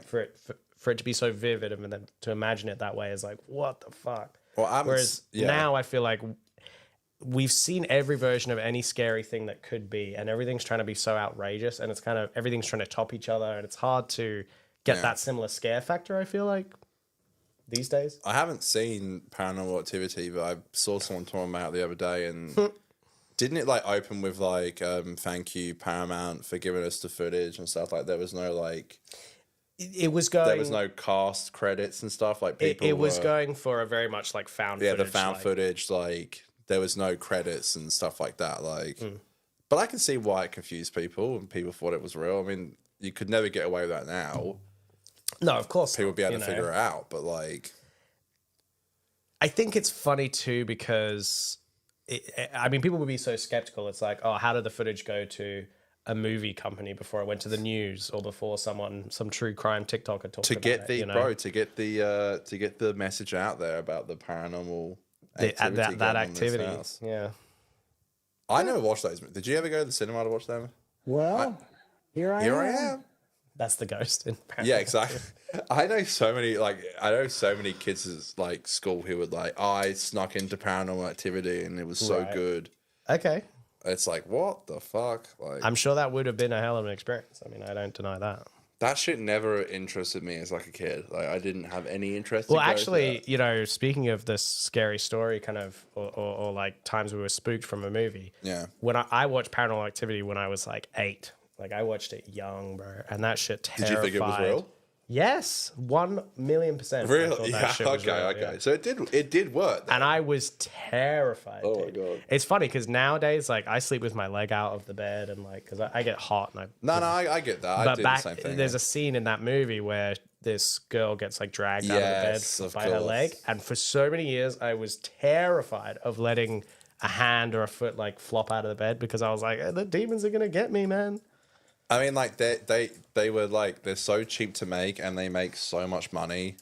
for it to be so vivid and then to imagine it that way is like, what the fuck? Well, whereas now I feel like we've seen every version of any scary thing that could be, and everything's trying to be so outrageous, and it's kind of everything's trying to top each other, and it's hard to get that similar scare factor, I feel like, these days. I haven't seen Paranormal Activity, but I saw someone talking about it the other day, and didn't it like open with like thank you Paramount for giving us the footage and stuff? Like there was no like it was going, there was no cast credits and stuff, like people it was going for a very much like found footage, the found footage, like there was no credits and stuff like that, like but I can see why it confused people and people thought it was real. I mean, you could never get away with that now. No, of course people would be able to figure it out, but like I think it's funny too because I mean, people would be so skeptical. It's like, oh, how did the footage go to a movie company before it went to the news or before some true crime TikToker talked to about get it, the you know? to get the message out there about the paranormal activity that activity. Yeah, I never watched those. Did you ever go to the cinema to watch them? Well, here I am. That's the ghost in Paranormal. Yeah, exactly. I know so many kids at like school who would like, I snuck into Paranormal Activity and it was so good. Okay. It's like, what the fuck? Like, I'm sure that would have been a hell of an experience. I mean, I don't deny that. That shit never interested me as like a kid. Like I didn't have any interest. Well, actually, you know, speaking of this scary story, kind of, or like times we were spooked from a movie. Yeah. When I watched Paranormal Activity when I was like 8. Like I watched it young, bro, and that shit terrified. Did you think it was real? Yes, 1,000,000%. Really? Yeah. Okay. Yeah. So it did work. And I was terrified. Oh my god. It's funny because nowadays, like, I sleep with my leg out of the bed, and like, because I get hot, and I get that. I do the same thing. There's a scene in that movie where this girl gets like dragged out of the bed by her leg, and for so many years, I was terrified of letting a hand or a foot like flop out of the bed because I was like, the demons are gonna get me, man. I mean, like they were like they're so cheap to make and they make so much money.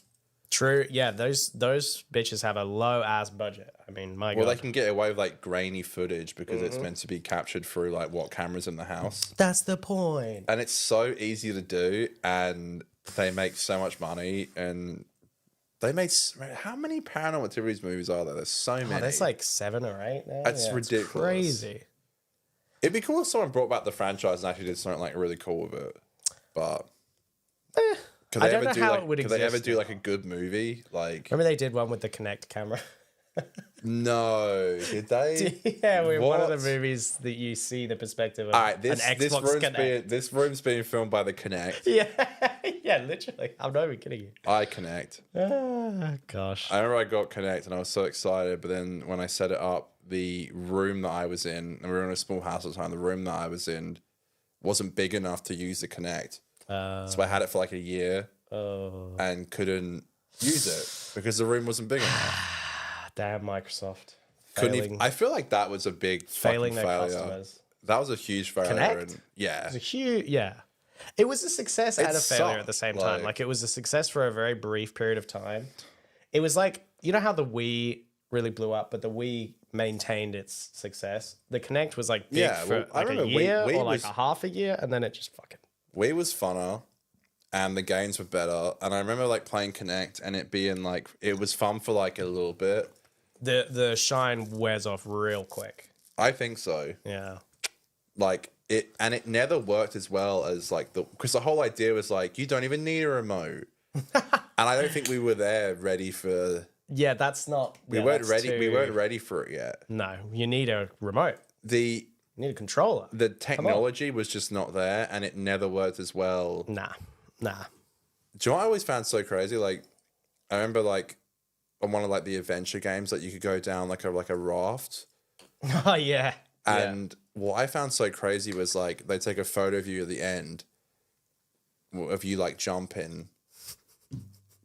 True, yeah. Those bitches have a low ass budget. I mean, my god. Well, they can get away with like grainy footage because it's meant to be captured through like what cameras in the house. That's the point. And it's so easy to do, and they make so much money. And they made how many Paranormal Activities movies are there? There's so many. There's like 7 or 8 now. That's ridiculous. It's crazy. It'd be cool if someone brought back the franchise and actually did something like really cool with it. But I don't know how it would exist. Could they ever do like a good movie? Like, remember they did one with the Kinect camera? No, did they? Yeah, one of the movies that you see the perspective of an Xbox Kinect. This room's being filmed by the Kinect. Yeah, literally. I'm not even kidding you. I Kinect. Oh, gosh. I remember I got Kinect and I was so excited, but then when I set it up, the room that I was in, and we were in a small house at the time, the room that I was in wasn't big enough to use the Kinect. So I had it for like a year and couldn't use it because the room wasn't big enough. Damn Microsoft. I feel like that was a big failing fucking their failure. customers. That was a huge failure. Connect? And, yeah. It was a huge, yeah. It was a success and a failure at the same time. like- Like, it was a success for a very brief period of time. It was like, you know how the Wii really blew up, but the Wii maintained its success? The Kinect was like big for I like a remember year Wii or like was- a half a year, and then it just fucking... Wii was funner and the games were better. And I remember like playing Connect and it being like, it was fun for like a little bit. The shine wears off real quick. I think so. Yeah. Like it, and it never worked as well as like because the whole idea was like, you don't even need a remote. And I don't think we were there ready for... Yeah, that's not... We weren't ready. We weren't ready for it yet. No, you need a remote. You need a controller. The technology was just not there, and it never worked as well. Nah. Do you know what I always found so crazy? Like, I remember like on one of like the adventure games, like you could go down like a raft. Oh yeah. And what I found so crazy was like they take a photo of you at the end of you like jumping.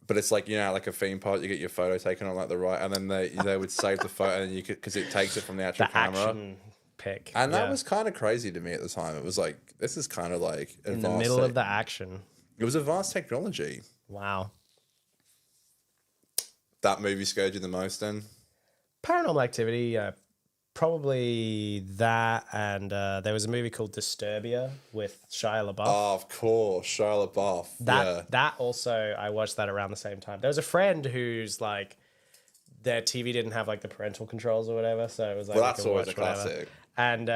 But it's like, you know, like a theme park, you get your photo taken on like the right, and then they would save the photo, and you could, because it takes it from the actual camera. Action pick. And that was kind of crazy to me at the time. It was like, this is kind of like in the middle of the action. It was advanced technology. Wow. That movie scared you the most then? Paranormal Activity, probably that, and there was a movie called Disturbia with Shia LaBeouf. Oh, of course, Shia LaBeouf. That also, I watched that around the same time. There was a friend who's like, their TV didn't have like the parental controls or whatever, so it was like, well, that's always a classic. And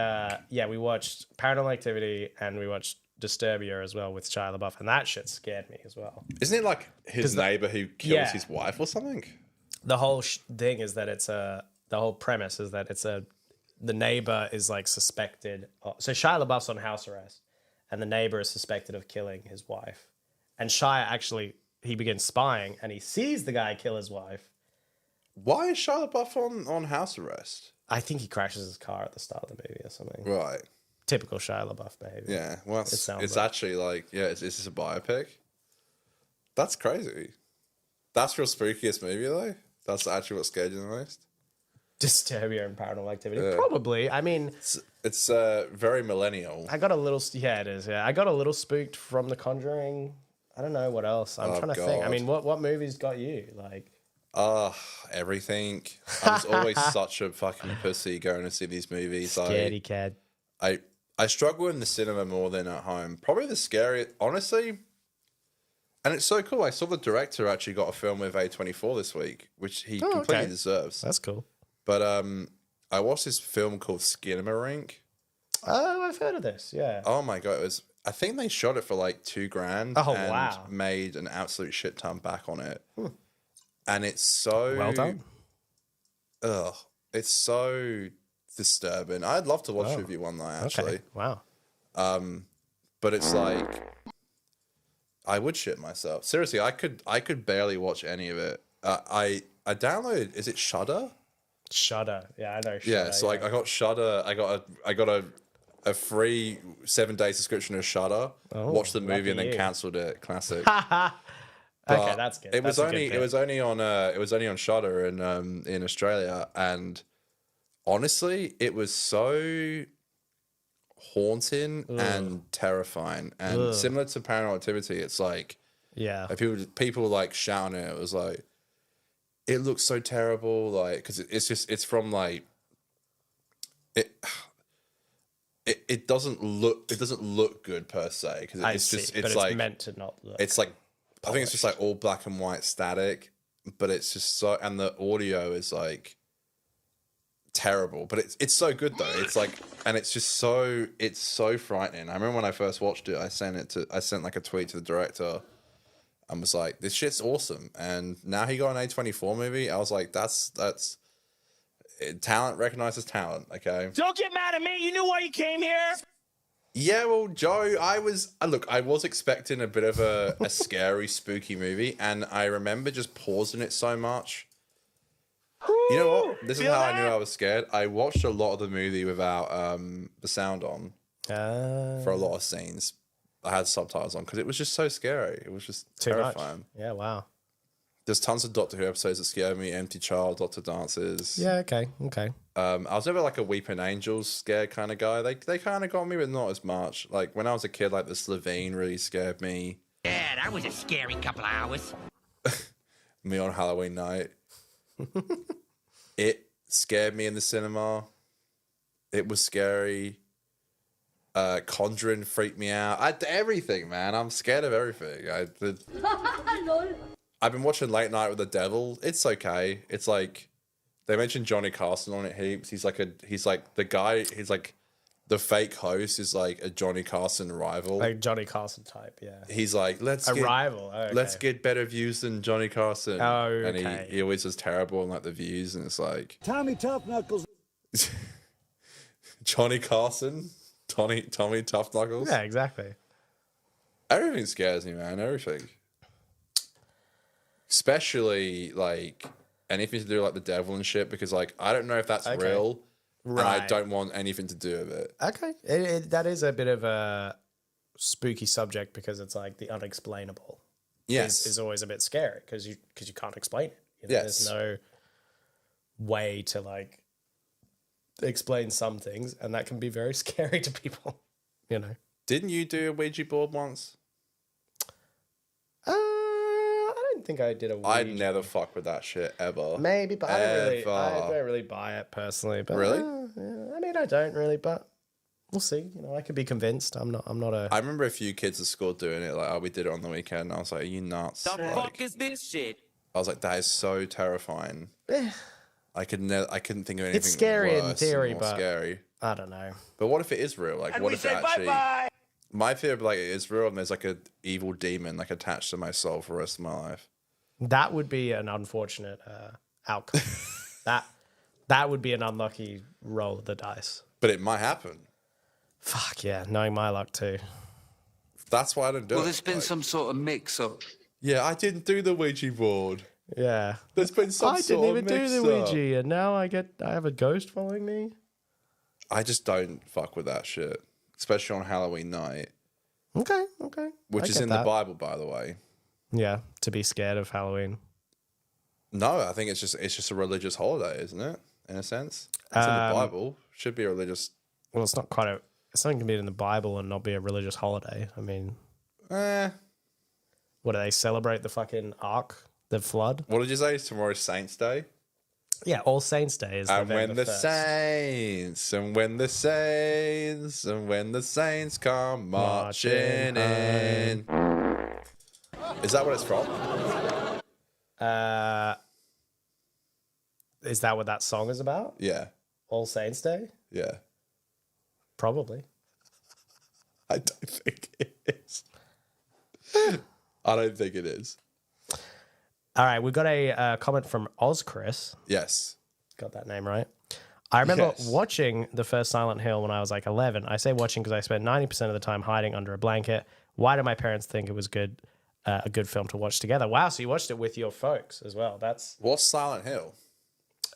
yeah, we watched Paranormal Activity and we watched Disturbia as well with Shia LaBeouf, and that shit scared me as well. Isn't it like his neighbor who kills his wife or something? The whole thing is that the whole premise is that the neighbor is like suspected. So Shia LaBeouf's on house arrest, and the neighbor is suspected of killing his wife. And Shia actually, he begins spying, and he sees the guy kill his wife. Why is Shia LaBeouf on house arrest? I think he crashes his car at the start of the movie or something. Right. Typical Shia LaBeouf behavior. Yeah, well, it's actually like, is this a biopic? That's crazy. That's your spookiest movie, though? That's actually what scared you the most? Disturbia and Paranormal Activity. Yeah. Probably. I mean... It's very millennial. I got a little... Yeah, it is. Yeah, I got a little spooked from The Conjuring. I don't know what else. I'm trying to think. I mean, what movies got you? Like... Everything. I was always such a fucking pussy going to see these movies. Scaredy cat. I struggle in the cinema more than at home. Probably the scariest, honestly. And it's so cool. I saw the director actually got a film with A24 this week, which he completely deserves. That's cool. But I watched this film called Skinamarink. Oh, I've heard of this. Yeah. Oh my god, I think they shot it for like $2,000. Oh and wow. Made an absolute shit ton back on it. And it's so well done. Ugh, it's so disturbing. I'd love to watch review one night actually. Okay. Wow. But it's like I would shit myself. Seriously, I could barely watch any of it. I downloaded. Is it Shudder? Shudder. Yeah, I know. Shudder, Yeah. So like I got Shudder. I got a free 7-day subscription of Shudder. Watched the movie and then cancelled it. Classic. Okay, that's good. It was only on Shudder in Australia, and honestly, it was so haunting and terrifying, and similar to Paranormal Activity. It's like people like shouting it. It was like it looks so terrible, like because it's from like it doesn't look good per se because it's like meant to not look. It's like. I think it's just like all black and white static, but it's just so, and the audio is like terrible, but it's so good though. It's like, and it's so frightening. I remember when I first watched it, I sent like a tweet to the director and was like, this shit's awesome. And now he got an A24 movie. I was like, that's talent recognizes talent. Okay. Don't get mad at me. You knew why you came here. Yeah, well, Joe, I was expecting a bit of a scary, spooky movie, and I remember just pausing it so much. You know what? This is how I knew I was scared. I watched a lot of the movie without the sound on for a lot of scenes. I had subtitles on because it was just so scary. It was just terrifying. Yeah, wow. There's tons of Doctor Who episodes that scare me. Empty Child, Doctor Dances. Yeah, okay. I was never like a Weeping Angels scared kind of guy. They kind of got me, but not as much. Like when I was a kid, like the Slovene really scared me. Yeah, that was a scary couple of hours. Me on Halloween night. It scared me in the cinema. It was scary. Conjuring freaked me out. Everything, man. I'm scared of everything. I've been watching Late Night with the Devil. It's okay. It's like they mentioned Johnny Carson on it heaps. He's like the fake host is like a Johnny Carson rival. Like Johnny Carson type, yeah. He's like, let's get better views than Johnny Carson. Oh, okay. And he always does terrible on like the views, and it's like Tommy Tough Knuckles. Johnny Carson, Tommy Tough Knuckles. Yeah, exactly. Everything scares me, man. Everything. Especially like anything to do like the devil and shit, because like I don't know if that's real, and I don't want anything to do with it. Okay, that is a bit of a spooky subject because it's like the unexplainable. Yes, is always a bit scary because you can't explain it. Yes, there's no way to like explain some things, and that can be very scary to people. Didn't you do a Ouija board once? I don't think I did a Ouija. I'd never fuck with that shit ever. Maybe, but I don't really buy it personally. But really? Yeah, I mean, I don't really, but we'll see. I could be convinced. I'm not a. I remember a few kids at school doing it. Like, we did it on the weekend. And I was like, "Are you nuts? The fuck is this shit?" I was like, "That is so terrifying." I couldn't think of anything. It's scary in worse theory, more but scary. I don't know. But what if it is real? Like, what if it actually? Bye-bye. My fear of like it is real, and there's like an evil demon like attached to my soul for the rest of my life. That would be an unfortunate outcome. that would be an unlucky roll of the dice. But it might happen. Fuck yeah, knowing my luck too. That's why I don't do it. Well, there's been some sort of mix-up. Yeah, I didn't do the Ouija board. Yeah, there's been some. I didn't even do the Ouija, and now I have a ghost following me. I just don't fuck with that shit, especially on Halloween night. Okay. Which is in the Bible, by the way. Yeah, to be scared of Halloween. No, I think it's just a religious holiday, isn't it? In a sense, it's in the Bible. Should be a religious. Well, it's not quite a. Something can be in the Bible and not be a religious holiday. I mean, what do they celebrate? The fucking Ark, the flood. What did you say? Tomorrow's Saints' Day. Yeah, All Saints' Day is. And when the 1st. saints, and when the saints, and when the saints come marching in. Is that what it's from? Is that what that song is about? Yeah. All Saints' Day? Yeah. Probably. I don't think it is. I don't think it is. All right, we got a comment from Ozchris. Yes. Got that name right. I remember watching the first Silent Hill when I was like 11. I say watching because I spent 90% of the time hiding under a blanket. Why did my parents think it was a good film to watch together? Wow, so you watched it with your folks as well. What's Silent Hill?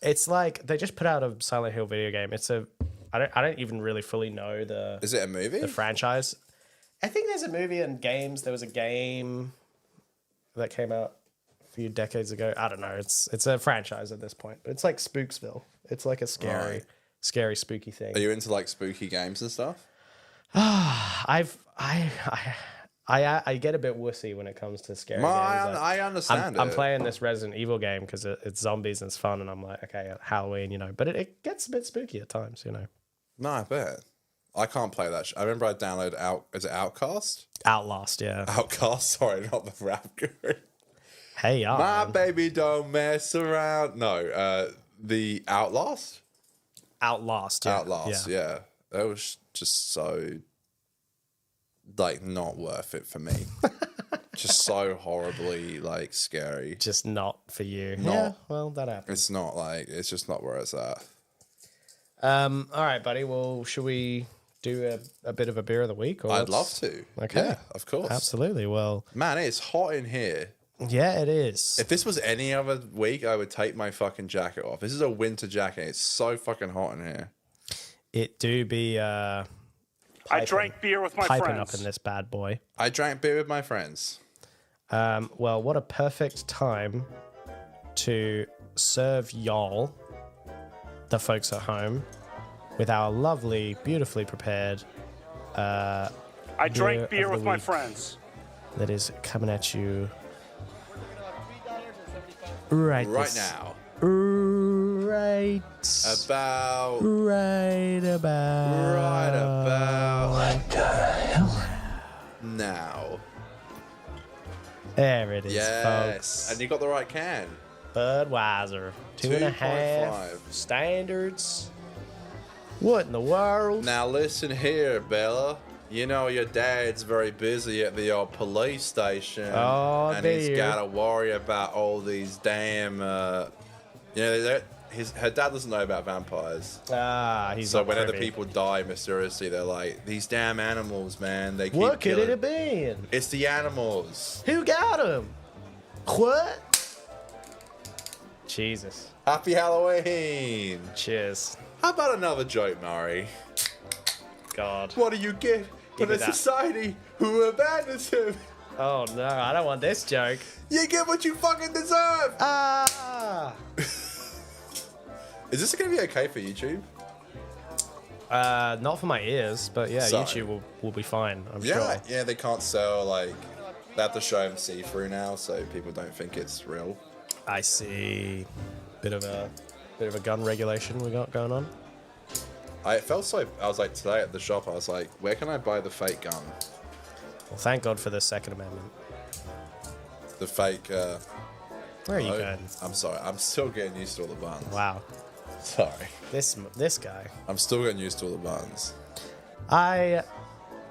It's like they just put out a Silent Hill video game. I don't even really fully know the. Is it a movie? The franchise. I think there's a movie and games. There was a game that came out a few decades ago. I don't know. It's a franchise at this point, but it's like Spooksville. It's like a scary, spooky thing. Are you into like spooky games and stuff? I get a bit wussy when it comes to scary games. I understand. I'm playing this Resident Evil game because it's zombies and it's fun, and I'm like, okay, Halloween, but it gets a bit spooky at times, No, I bet. I can't play that. I remember I downloaded Is it Outcast? Outlast, yeah. Outcast. Sorry, not the rap guru. Hey, yeah. My baby don't mess around. No, the Outlast. Outlast. Yeah. Outlast. Yeah, that was just so like not worth it for me. Just so horribly like scary. Just not for you. Not, yeah. Well, that happens. It's not like it's just not where it's at. All right, buddy. Well, should we do a bit of a beer of the week? Or I'd love to. Okay. Yeah, of course. Absolutely. Well, man, it's hot in here. Yeah, it is. If this was any other week, I would take my fucking jacket off. This is a winter jacket. It's so fucking hot in here. It do be. I drank beer with my friends. Piping up in this bad boy. I drank beer with my friends. Well, what a perfect time to serve y'all, the folks at home, with our lovely, beautifully prepared I drank beer with my friends. That is coming at you right now. Right about. What the hell? Now. There it is, Yes. folks. And you got the right can. Budweiser. 2.5 standards. What in the world? Now listen here, Bella. You know your dad's very busy at the old police station. Oh, and he's got to worry about all these damn. Her dad doesn't know about vampires. He's so not whenever privy. people die mysteriously, they're like, these damn animals, man. They keep What could killing. it have been? It's the animals. Who got him? What? Jesus. Happy Halloween. Cheers. How about another joke, Murray? God. What do you get Give from me a that. society who abandons him? Oh no, I don't want this joke. You get what you fucking deserve. Ah. Is this going to be okay for YouTube? Not for my ears, but yeah, Sorry. YouTube will be fine, I'm Yeah, sure. yeah, they can't sell, like, they have to show them see-through now, so people don't think it's real. I see. Bit of a gun regulation we got going on. I was like, today at the shop, I was like, where can I buy the fake gun? Well, thank God for the Second Amendment. The fake, Where are you going? I'm sorry, I'm still getting used to all the buns. Wow. Sorry. This guy. I'm still getting used to all the buns. How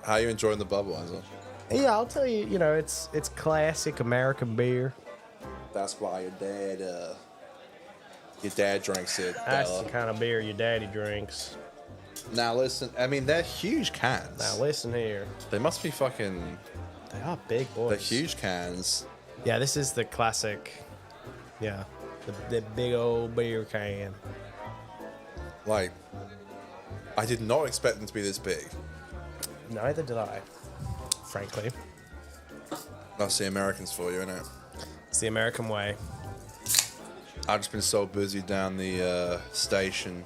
are you enjoying the Budweiser? Yeah, I'll tell you, it's classic American beer. That's why your dad drinks it, That's Bella. the kind of beer your daddy drinks. Now listen, I mean, they're huge cans. Now listen here. They must be fucking... They are big boys. They're huge cans. Yeah, this is the classic, the big old beer can. Like, I did not expect them to be this big. Neither did I, frankly. That's the Americans for you, innit? It's the American way. I've just been so busy down the station.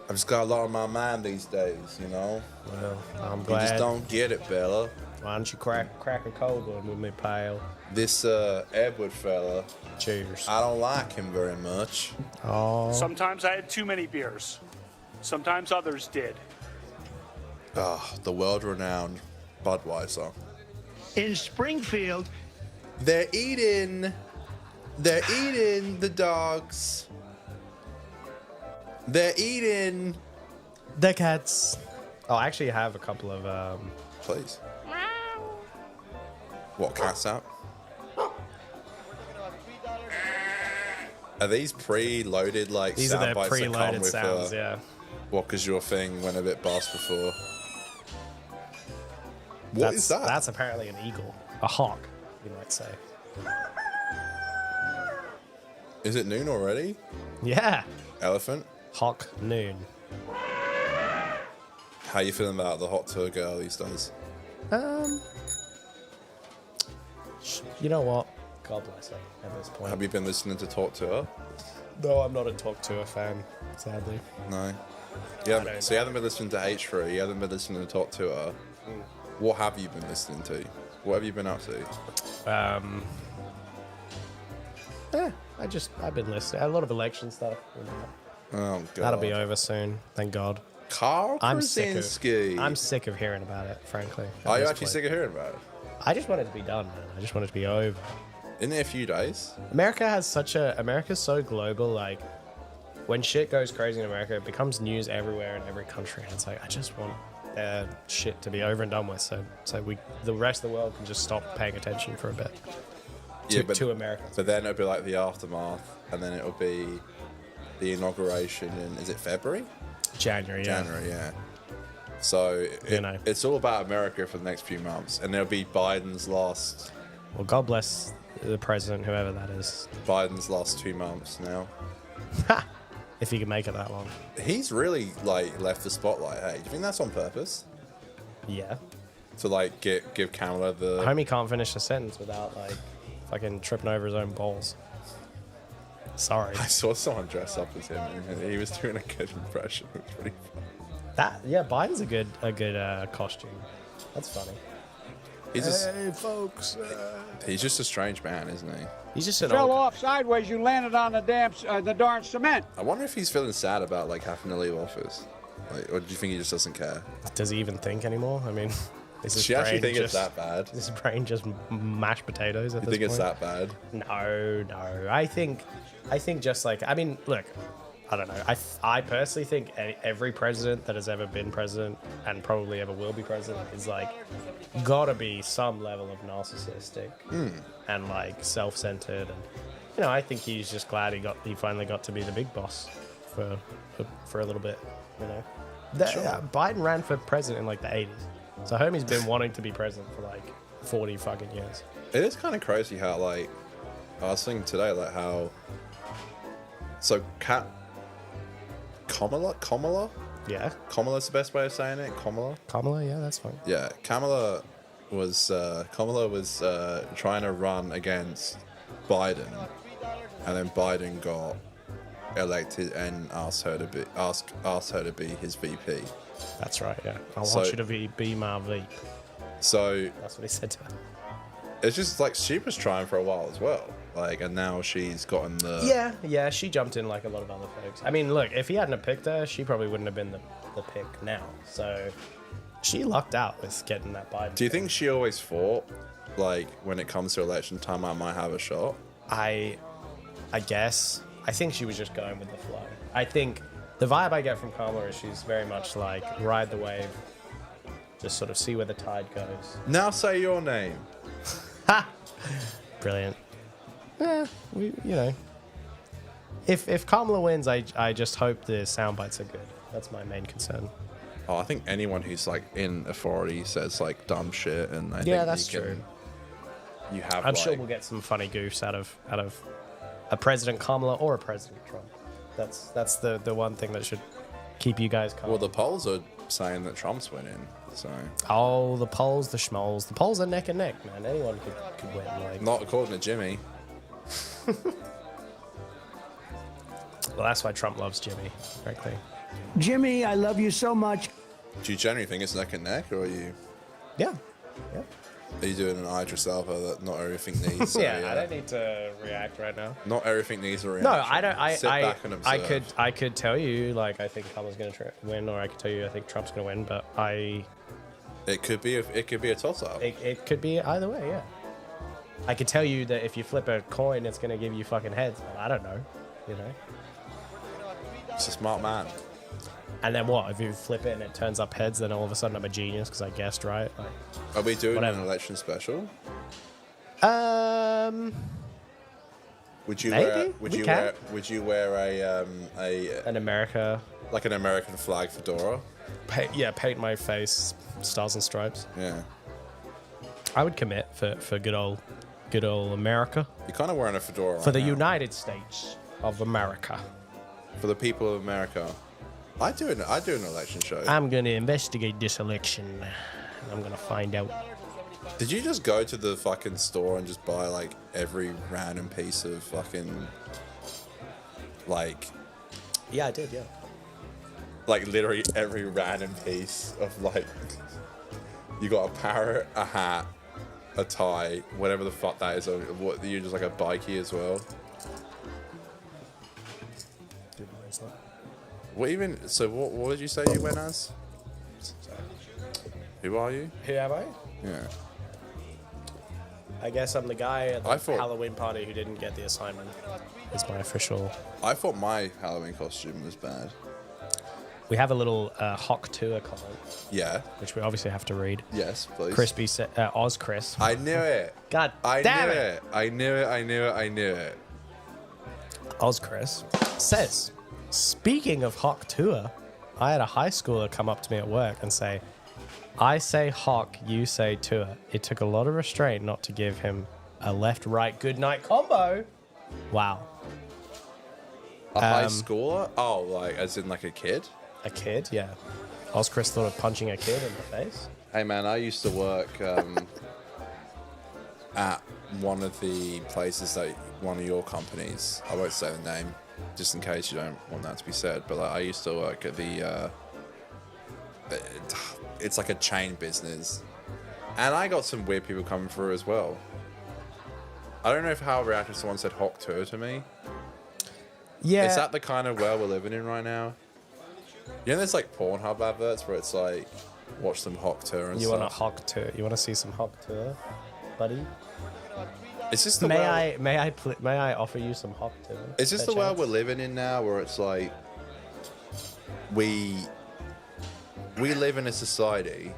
I've just got a lot on my mind these days, you know? Well, I'm You glad. just don't get it, Bella. Why don't you crack a cold one with me, pal? This Edward fella, Cheers. I don't like him very much. Oh. Sometimes I had too many beers. Sometimes others did. The world-renowned Budweiser. In Springfield, They're eating the dogs. They're eating the cats. Oh, I actually have a couple of Please. What, cats out? Are these pre-loaded like These are sound the bites that come preloaded with sounds, yeah. What, cause your thing went a bit boss before? What is that? That's apparently an eagle. A hawk, you might say. Is it noon already? Yeah. Elephant? Hawk noon. How you feeling about the hot tour girl these days? You know what? God bless her at this point. Have you been listening to Talk to Her? No, I'm not a Talk to Her fan, sadly. No. So you haven't been listening to H3, you haven't been listening to Talk to Her. What have you been listening to? What have you been up to? I've been listening. A lot of election stuff. Oh, God. That'll be over soon, thank God. Carl I'm Krasinski. I'm sick of hearing about it, frankly. Are you actually sick of hearing about it? I just want it to be done, man. I just want it to be over. Isn't it a few days? America's so global, like when shit goes crazy in America, it becomes news everywhere in every country. And it's like, I just want shit to be over and done with, so the rest of the world can just stop paying attention for a bit. To America. But then it'll be like the aftermath, and then it'll be the inauguration in, is it February? January, yeah. So it's all about America for the next few months, and it'll be Biden's last. Well, God bless the president, whoever that is. Biden's last 2 months now. If he can make it that long. He's really like left the spotlight. Hey, do you think that's on purpose? Yeah. to like give Kamala the. Homie can't finish a sentence without like fucking tripping over his own balls. Sorry. I saw someone dress up as him, and he was doing a good impression. It was pretty fun. Biden's a good costume. That's funny. He's just, hey folks. He's just a strange man, isn't he? He's just an Fell old off sideways. You landed on the darn cement. I wonder if he's feeling sad about like having to leave office, like, or do you think he just doesn't care? Does he even think anymore? I mean, is his She actually brain think it's that bad? Is his brain just mashed potatoes at You this think point? it's that bad? No. I think just like, I mean, look, I don't know. I personally think every president that has ever been president and probably ever will be president is like gotta be some level of narcissistic and like self-centered, and I think he's just glad he finally got to be the big boss for a little bit. Biden ran for president in like the 80s, so homie's been wanting to be president for like 40 fucking years. It is kind of crazy how like I was thinking today, like how so Kamala? Yeah. Kamala's the best way of saying it. Kamala, yeah, that's fine. Yeah, Kamala was trying to run against Biden, and then Biden got elected and asked her to be his VP. That's right. Yeah, I want you to be my VP. So that's what he said to her. It's just like she was trying for a while as well. Like, and now she's gotten the... Yeah, she jumped in like a lot of other folks. I mean, look, if he hadn't have picked her, she probably wouldn't have been the pick now. So she lucked out with getting that Biden. Do you think she always thought, like, when it comes to election time, I might have a shot? I guess. I think she was just going with the flow. I think the vibe I get from Kamala is she's very much like, ride the wave, just sort of see where the tide goes. Now say your name. Ha! Brilliant. Yeah, if Kamala wins, I just hope the sound bites are good. That's my main concern. Oh, I think anyone who's like in authority says like dumb shit, and I think that's true. You have. I'm sure we'll get some funny goofs out of a President Kamala or a President Trump. That's the one thing that should keep you guys calm. Well, the polls are saying that Trump's winning. So. Oh, the polls, the schmoles. The polls are neck and neck, man. Anyone could win. Like. Not according to Jimmy. Well, that's why Trump loves Jimmy, frankly. Jimmy, I love you so much. Do you generally think it's neck and neck, or are you? Yeah. Are you doing an Idris Elba that not everything needs? I don't need to react right now. Not everything needs a reaction. No, I don't. Sit back and observe. I could tell you like I think Kamala's going to win, or I could tell you I think Trump's going to win, but It could be a toss-up. It could be either way. Yeah. I could tell you that if you flip a coin, it's going to give you fucking heads, but I don't know. It's a smart man. And then what? If you flip it and it turns up heads, then all of a sudden I'm a genius because I guessed right. Like, are we doing an election special? Would you maybe? Would you wear an American flag fedora? Paint my face stars and stripes. Yeah. I would commit for good old America. You're kind of wearing a fedora for the now. United States of America. For the people of America. I do an election show. I'm gonna investigate this election. I'm gonna find out. Did you just go to the fucking store and just buy like every random piece of fucking like? Yeah, I did. Yeah. Like literally every random piece of like. You got a parrot, a hat, a tie, whatever the fuck that is. What you're just like a bikey as well. What even? So what did you say you went as? Who are you? Who am I? Yeah. I guess I'm the guy at the Halloween party who didn't get the assignment. Is my official. I thought my Halloween costume was bad. We have a little Hawk Tuah comment. Yeah. Which we obviously have to read. Yes, please. Crispy said, Oz Chris. I knew it. God damn it. I knew it. Oz Chris says, speaking of Hawk Tuah, I had a high schooler come up to me at work and say, I say Hawk, you say Tuah. It took a lot of restraint not to give him a left-right goodnight combo. Wow. A high schooler? Oh, like as in like a kid? A kid, yeah. Oz Chris thought of punching a kid in the face. Hey man, I used to work at one of the places that one of your companies. I won't say the name, just in case you don't want that to be said. But like, I used to work at the. It's like a chain business, and I got some weird people coming through as well. I don't know how I reacted if someone said "hawk tour" to me. Yeah. Is that the kind of world we're living in right now? You know, there's like Pornhub adverts where it's like, watch some hawk tour and You stuff. want a hawk tour? You want to see some hawk tour, buddy? Is this the may world? I offer you some hawk tour? Is this the world we're living in now, where it's like we live in a society?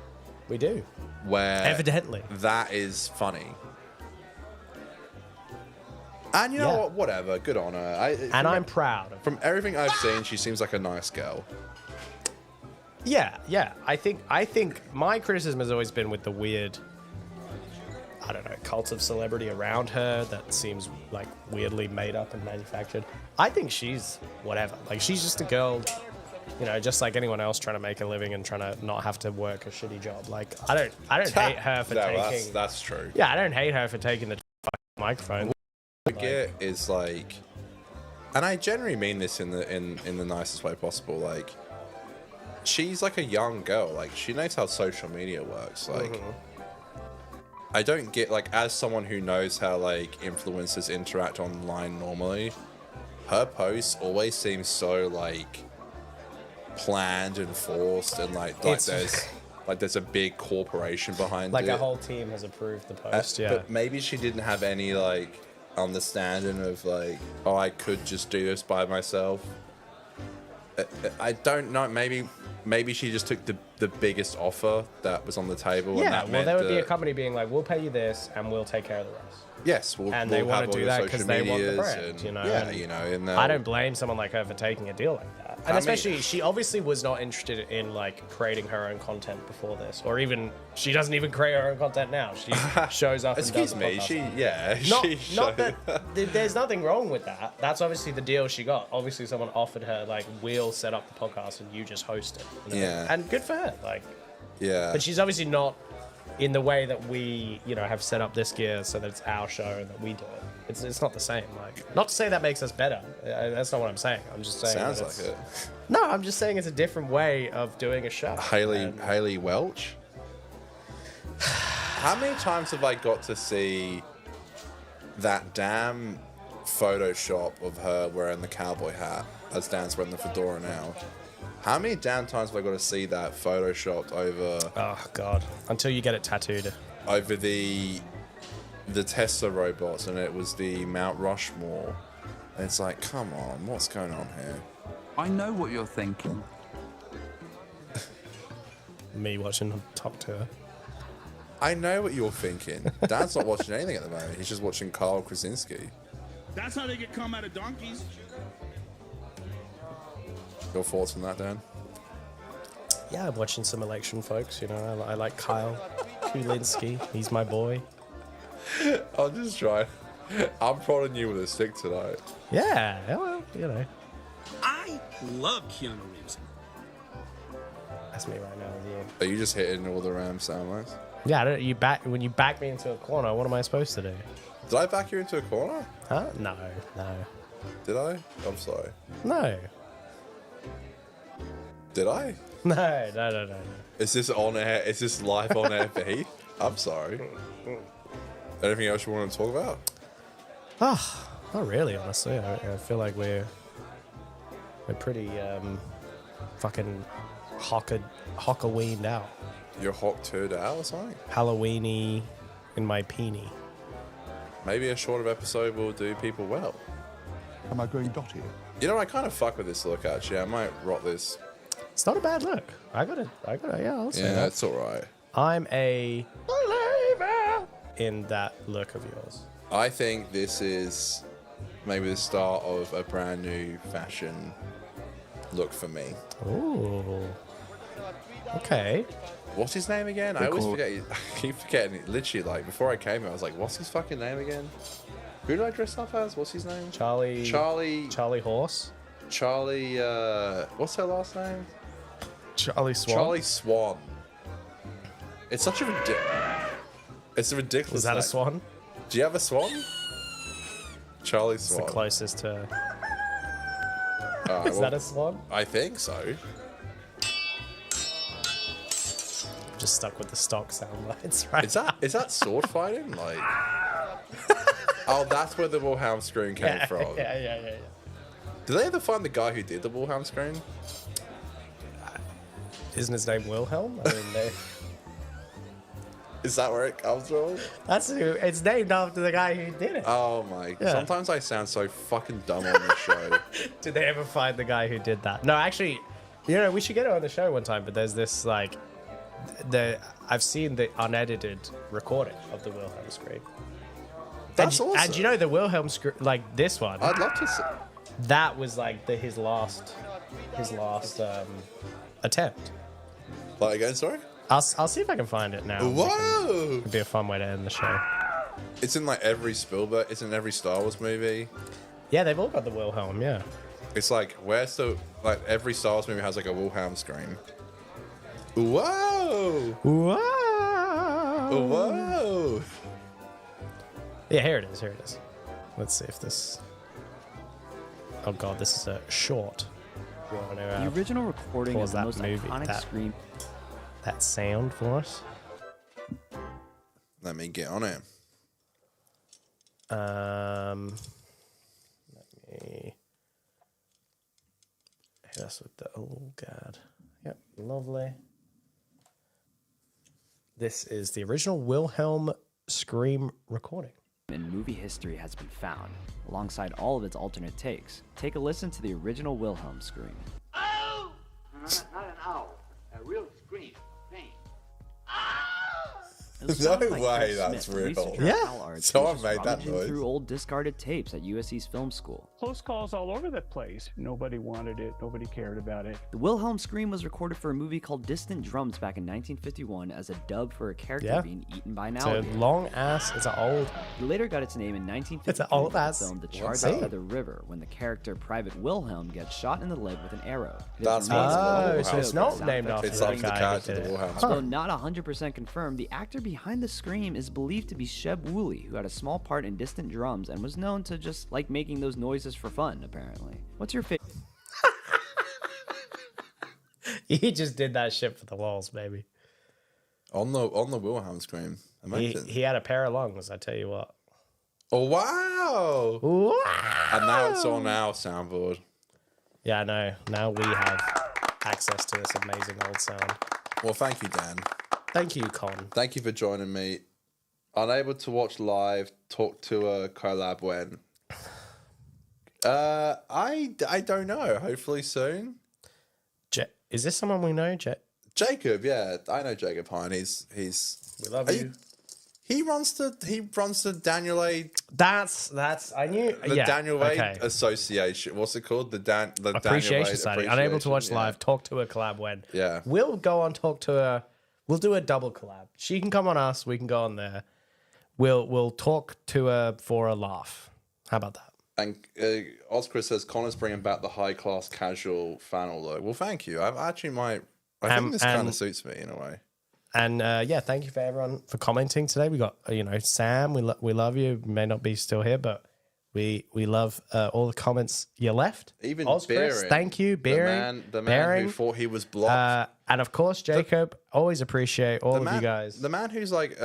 We do. Where evidently that is funny. And you know what? Whatever. Good on her. I'm proud. From everything I've seen, she seems like a nice girl. Yeah. I think my criticism has always been with the weird, I don't know, cult of celebrity around her that seems like weirdly made up and manufactured. I think she's whatever. Like, she's just a girl, you know, just like anyone else trying to make a living and trying to not have to work a shitty job. Like, I don't hate her for taking. That's true. Yeah, I don't hate her for taking the microphone. I get is like, and I generally mean this in the nicest way possible. Like, she's like a young girl. Like, she knows how social media works. Like, I don't get, like, as someone who knows how like influencers interact online normally, her posts always seem so like planned and forced, and like there's a big corporation behind like it. a whole team has approved the post. Yeah, But maybe she didn't have any like understanding of like, oh, I could just do this by myself. I don't know. Maybe she just took the biggest offer that was on the table. Yeah, and that well, there would be a that- company being like, we'll pay you this and we'll take care of the rest. Yes, and they want to do that because they want the brand, and, you know. Yeah, and you know. And I don't blame someone like her for taking a deal like that. And especially, she obviously was not interested in like creating her own content before this, or even she doesn't even create her own content now. She shows up. Excuse and me, does Not that. There's nothing wrong with that. That's obviously the deal she got. Obviously, someone offered her like, we'll set up the podcast and you just host it. You know? Yeah. And good for her. Like. Yeah. But she's obviously not in the way that we, you know, have set up this gear so that it's our show and that we do it. It's not the same. Like, not to say that makes us better. That's not what I'm saying. I'm just saying. Sounds like it. No, I'm just saying it's a different way of doing a show. Haley Welch. How many times have I got to see that damn Photoshop of her wearing the cowboy hat as Dan's wearing the fedora now? How many damn times have I got to see that photoshopped over? Oh God! Until you get it tattooed. Over the Tesla robots, and it was the Mount Rushmore. And it's like, come on, what's going on here? I know what you're thinking. Me watching Top Tour. I know what you're thinking. Dan's not watching anything at the moment. He's just watching Carl Krasinski. That's how they get come out of donkeys. Your thoughts on that, Dan? Yeah, I'm watching some election folks. You know, I like Kyle Kulinski. He's my boy. I'll just try. I'm prodding you with a stick tonight. Yeah, well, you know. I love Keanu Reeves. That's me right now. Yeah. Are you just hitting all the Ram sound lines? Yeah, when you back me into a corner, what am I supposed to do? Did I back you into a corner? Huh? No. Did I? I'm sorry. No. Did I? No. Is this on air? Is this live on air for Heath? I'm sorry. Anything else you want to talk about? Oh, not really, honestly. I feel like we're pretty fucking Halloweened out. You're hot turd out or something? Halloweeny in my peenie. Maybe a shorter episode will do people well. Am I going dotty? You know, I kind of fuck with this look, actually. I might rock this. It's not a bad look. I got it. Yeah, I'll say that. Yeah, it's all right. I'm a believer in that look of yours. I think this is maybe the start of a brand new fashion look for me. Ooh. Okay. What's his name again? I always forget. I keep forgetting it. Literally, like, before I came here, I was like, what's his fucking name again? Who did I dress up as? What's his name? Charlie Horse. Charlie, what's her last name? Charlie Swan. Charlie Swan. It's such a It's a ridiculous. Is that a swan? Do you have a swan? Charlie It's Swan. the closest to. Is that a swan? I think so. Just stuck with the stock sound bites, right? Is that sword fighting? Like, oh, that's where the Wilhelm scream came from. Yeah. Did they ever find the guy who did the Wilhelm scream? Isn't his name Wilhelm? I mean, Is that where it comes from? It's named after the guy who did it. Oh my! Yeah. Sometimes I sound so fucking dumb on this show. Did they ever find the guy who did that? No, actually, we should get it on the show one time. But there's this like, I've seen the unedited recording of the Wilhelm scream. That's awesome. And the Wilhelm scream, like this one. I'd love to see. That was like his last attempt. Like again, sorry. I'll see if I can find it now. Whoa! It'd be a fun way to end the show. It's in like every Spielberg. It's in every Star Wars movie. Yeah, they've all got the Wilhelm. Yeah. It's like where's the every Star Wars movie has like a Wilhelm scream. Whoa! Whoa! Whoa! Yeah, here it is. Let's see if this. Oh god, this is a short. The original recording of the most iconic scream. That sound for us. Let me get on it. Let me hit us with the. Oh god. Yep, lovely. This is the original Wilhelm scream recording. In movie history has been found, alongside all of its alternate takes. Take a listen to the original Wilhelm scream. Oh! No, not an owl. A real scream. Pain. No way, that's real. Yeah. Someone made that noise. Through old discarded tapes at USC's film school. Close calls all over the place. Nobody wanted it. Nobody cared about it. The Wilhelm scream was recorded for a movie called Distant Drums back in 1951 as a dub for a character being eaten by an alligator. It's a long ass. It's an old. It later got its name in 1953 it's an old ass film The Charge by the River when the character Private Wilhelm gets shot in the leg with an arrow. That's so it's not named after it's the like the guy character who did the it. Wilhelm. Although not 100% confirmed, the actor behind the scream is believed to be Sheb Woolley, who had a small part in Distant Drums and was known to just like making those noises for fun, apparently. What's your favorite? He just did that shit for the walls, baby. On the Wilhelm scream. Imagine. He had a pair of lungs, I tell you what. Oh wow! Wow! And now it's on our soundboard. Yeah, I know. Now we have access to this amazing old sound. Well, thank you, Dan. Thank you, Con. Thank you for joining me. Unable to watch live, talk to a collab when? I don't know. Hopefully soon. Is this someone we know? Jacob, yeah, I know Jacob Hine. He's. We love you. He runs the Daniel A. That's I knew the Daniel A Association. What's it called? The Appreciation Society. Unable to watch live. Talk to a collab when. Yeah. We'll go on talk to her. We'll do a double collab. She can come on us. We can go on there. We'll talk to her for a laugh. How about that? And Oscar says Connor's bringing back the high class casual flannel look. Well, thank you. I think this kind of suits me in a way. And yeah, thank you for everyone for commenting today. We got Sam. We love you. You may not be still here, but we love all the comments you left. Even Chris, thank you, Bearing. The man who thought he was blocked. And of course, Jacob. Always appreciate all of you guys. The man who's like,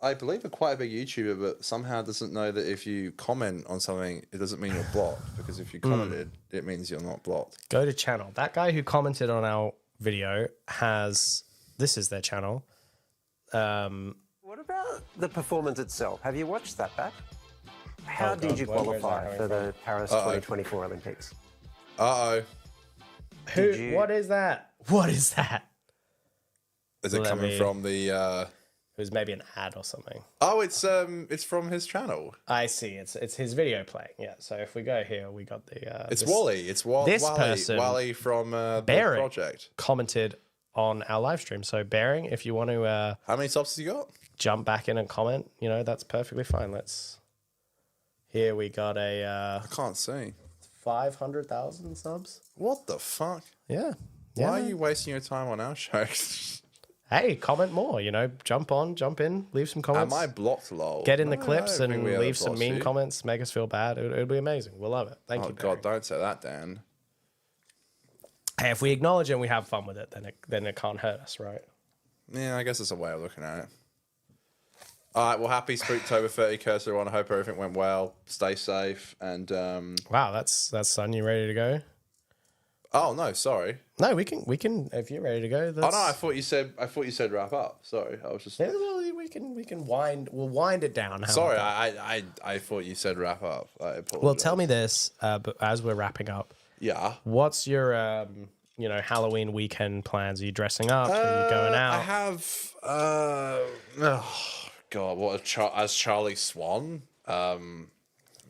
I believe, quite a big YouTuber, but somehow doesn't know that if you comment on something, it doesn't mean you're blocked. Because if you commented, it means you're not blocked. Go to channel. That guy who commented on our video has. This is their channel. What about the performance itself? Have you watched that back? How did you qualify for the Paris 2024 Olympics? Uh-oh. What is that? What is that? Is it coming from the... It was maybe an ad or something. Oh, it's from his channel. I see. It's his video playing. Yeah. So if we go here, we got the... It's Wally. It's Wally. Wally from the project. Commented on our live stream. So Bearing, if you want to how many subs you got? Jump back in and comment, that's perfectly fine. Here we got a I can't see. 500,000 subs. What the fuck? Yeah. Why are you wasting your time on our show? Hey, comment more. You know, jump in, leave some comments. Am I blocked, lol? Get in the No, I clips don't and think we leave some blocked mean you. comments. Make us feel bad. It'll be amazing. We'll love it. Thank Oh you. Barry. God, don't say that, Dan. Hey, if we acknowledge it and we have fun with it, then it can't hurt us, right? Yeah, I guess it's a way of looking at it. All right, well, happy Spooktober 30, curse everyone. I hope everything went well. Stay safe, and wow, that's Son. You ready to go? Oh no, sorry. No, we can. If you're ready to go. Oh no, I thought you said wrap up. Sorry, I was just. Yeah, well, we can wind. We'll wind it down. How Sorry, about that? I thought you said wrap up. I apologize. Well, tell me this, but as we're wrapping up. Yeah. What's your Halloween weekend plans? Are you dressing up? Are you going out? I have. Oh God, what as Charlie Swan?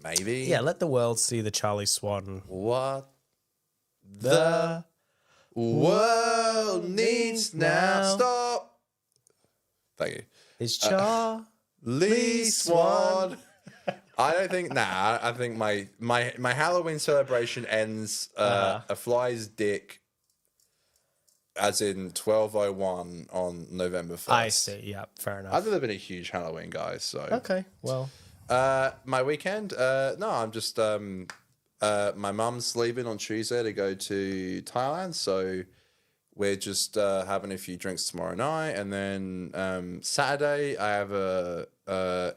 Maybe. Yeah, let the world see the Charlie Swan. What the world needs now. Stop. Thank you. Is Charlie Swan. I don't think. Nah, I think my Halloween celebration ends a fly's dick, as in 12:01 on November 1st. I see. Yeah, fair enough. I've never been a huge Halloween guy, so okay. Well, my weekend. No, I'm just my mum's leaving on Tuesday to go to Thailand, so we're just having a few drinks tomorrow night, and then Saturday I have a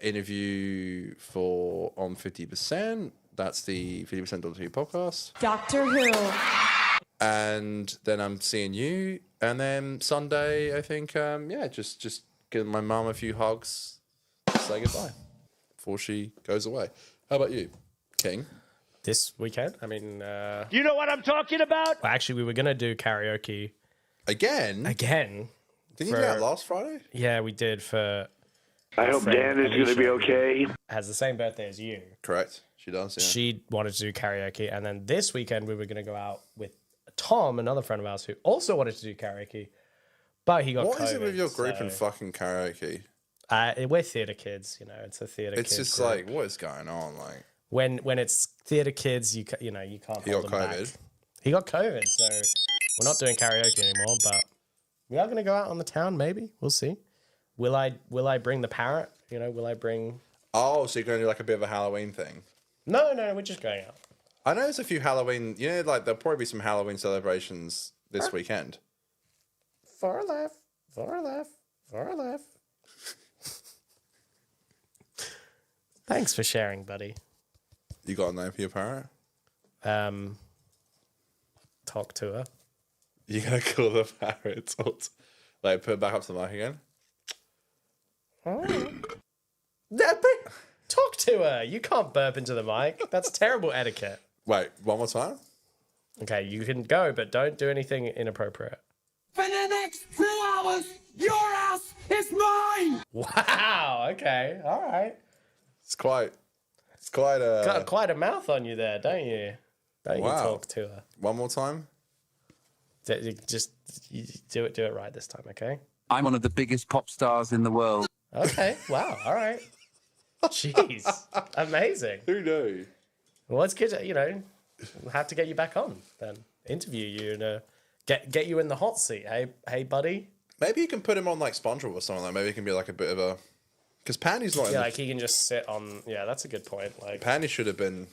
interview on 50%. That's the 50% Doctor Who podcast. Doctor Who. And then I'm seeing you, and then Sunday I think just giving my mum a few hugs, say goodbye before she goes away. How about you, King? This weekend, I mean, You know what I'm talking about? well, actually, we were gonna do karaoke Again? again. Didn't you do that last Friday? Yeah, we did for. I hope Dan is going to be okay. Has the same birthday as you. Correct. She does. Yeah. She wanted to do karaoke, and then this weekend we were gonna go out with Tom, another friend of ours, who also wanted to do karaoke, but he got What COVID. is it with your group so- and fucking karaoke? We're theatre kids, you know. It's a theatre. It's kids just group. like, what is going on? Like, when it's theatre kids, you can't he hold got them back. COVID. He got COVID, so we're not doing karaoke anymore. But we are going to go out on the town. Maybe we'll see. Will I bring the parrot? You know, will I bring? Oh, so you're going to do like a bit of a Halloween thing? No, we're just going out. I know there's a few Halloween. You know, like there'll probably be some Halloween celebrations this weekend. Far left, far left, far left. Thanks for sharing, buddy. You got a name for your parrot? Talk to her. You gotta call the parrot. Like, put it back up to the mic again. Talk to her. You can't burp into the mic. That's terrible etiquette. Wait, one more time? Okay, you can go, but don't do anything inappropriate. For the next 2 hours, your house is mine! Wow. Okay. All right. It's quite a... Got quite a mouth on you there, don't you? Don't Wow. you talk to her? One more time? Just do it right this time, okay? I'm one of the biggest pop stars in the world. Okay. Wow. All right. Jeez. Amazing. Who knew? Well, it's good. We'll have to get you back on then. Interview you and get you in the hot seat. Hey, buddy. Maybe you can put him on like SpongeBob or something. Like maybe he can be like a bit of a... Because Pandy's not... Yeah, like he can just sit on... Yeah, that's a good point. Like Pandy should have been...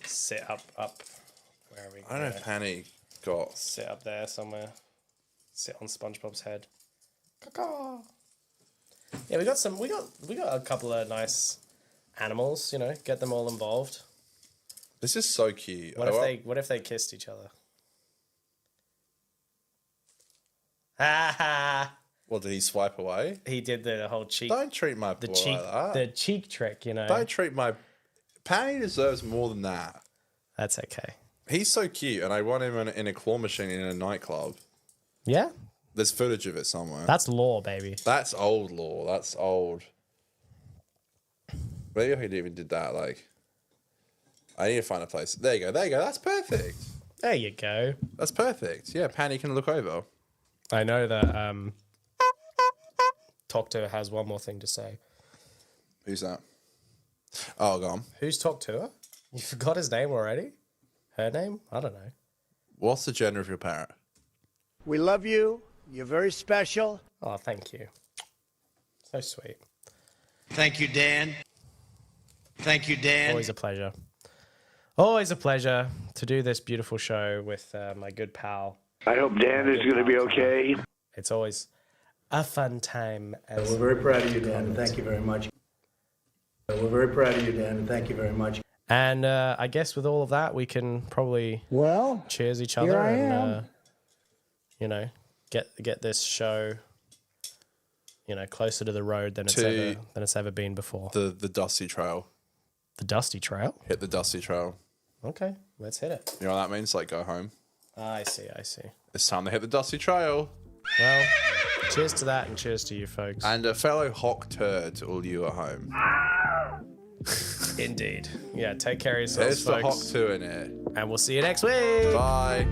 sit up. Where are we? I don't know if Pandy got... Sit up there somewhere. Sit on SpongeBob's head. Caw-caw. Yeah, we got a couple of nice animals. Get them all involved. This is so cute. What if they kissed each other? Ha ha. What, did he swipe away? He did the whole cheek. Don't treat my boy like that. The cheek trick, Don't treat my... Pandy deserves more than that. That's okay. He's so cute, and I want him in a claw machine in a nightclub. Yeah? There's footage of it somewhere. That's lore, baby. That's old lore. That's old. Maybe I even did that, like... I need to find a place. There you go. That's perfect. There you go. That's perfect. Yeah, Pandy can look over. I know that Talk to Her has one more thing to say. Who's that? Oh, go on. Who's Talk to Her? You forgot his name already? Her name? I don't know. What's the gender of your parrot? We love you. You're very special. Oh, thank you. So sweet. Thank you, Dan. Thank you, Dan. Always a pleasure. Always a pleasure to do this beautiful show with my good pal. I hope Dan is going to be okay. It's always a fun time. We're very proud of you, Dan, and thank you very much. We're very proud of you, Dan, and thank you very much. And I guess with all of that, we can probably cheers each other and you know, get this show, you know, closer to the road than it's ever been before. The dusty trail. The dusty trail? Hit the dusty trail. Okay, let's hit it. You know what that means? Like, go home. I see. It's time to hit the dusty trail. Well, cheers to that and cheers to you folks. And a fellow hawk turd to all you at home. Indeed. Yeah, take care of yourselves, There's folks. the hawk 2 in it. And we'll see you next week. Bye.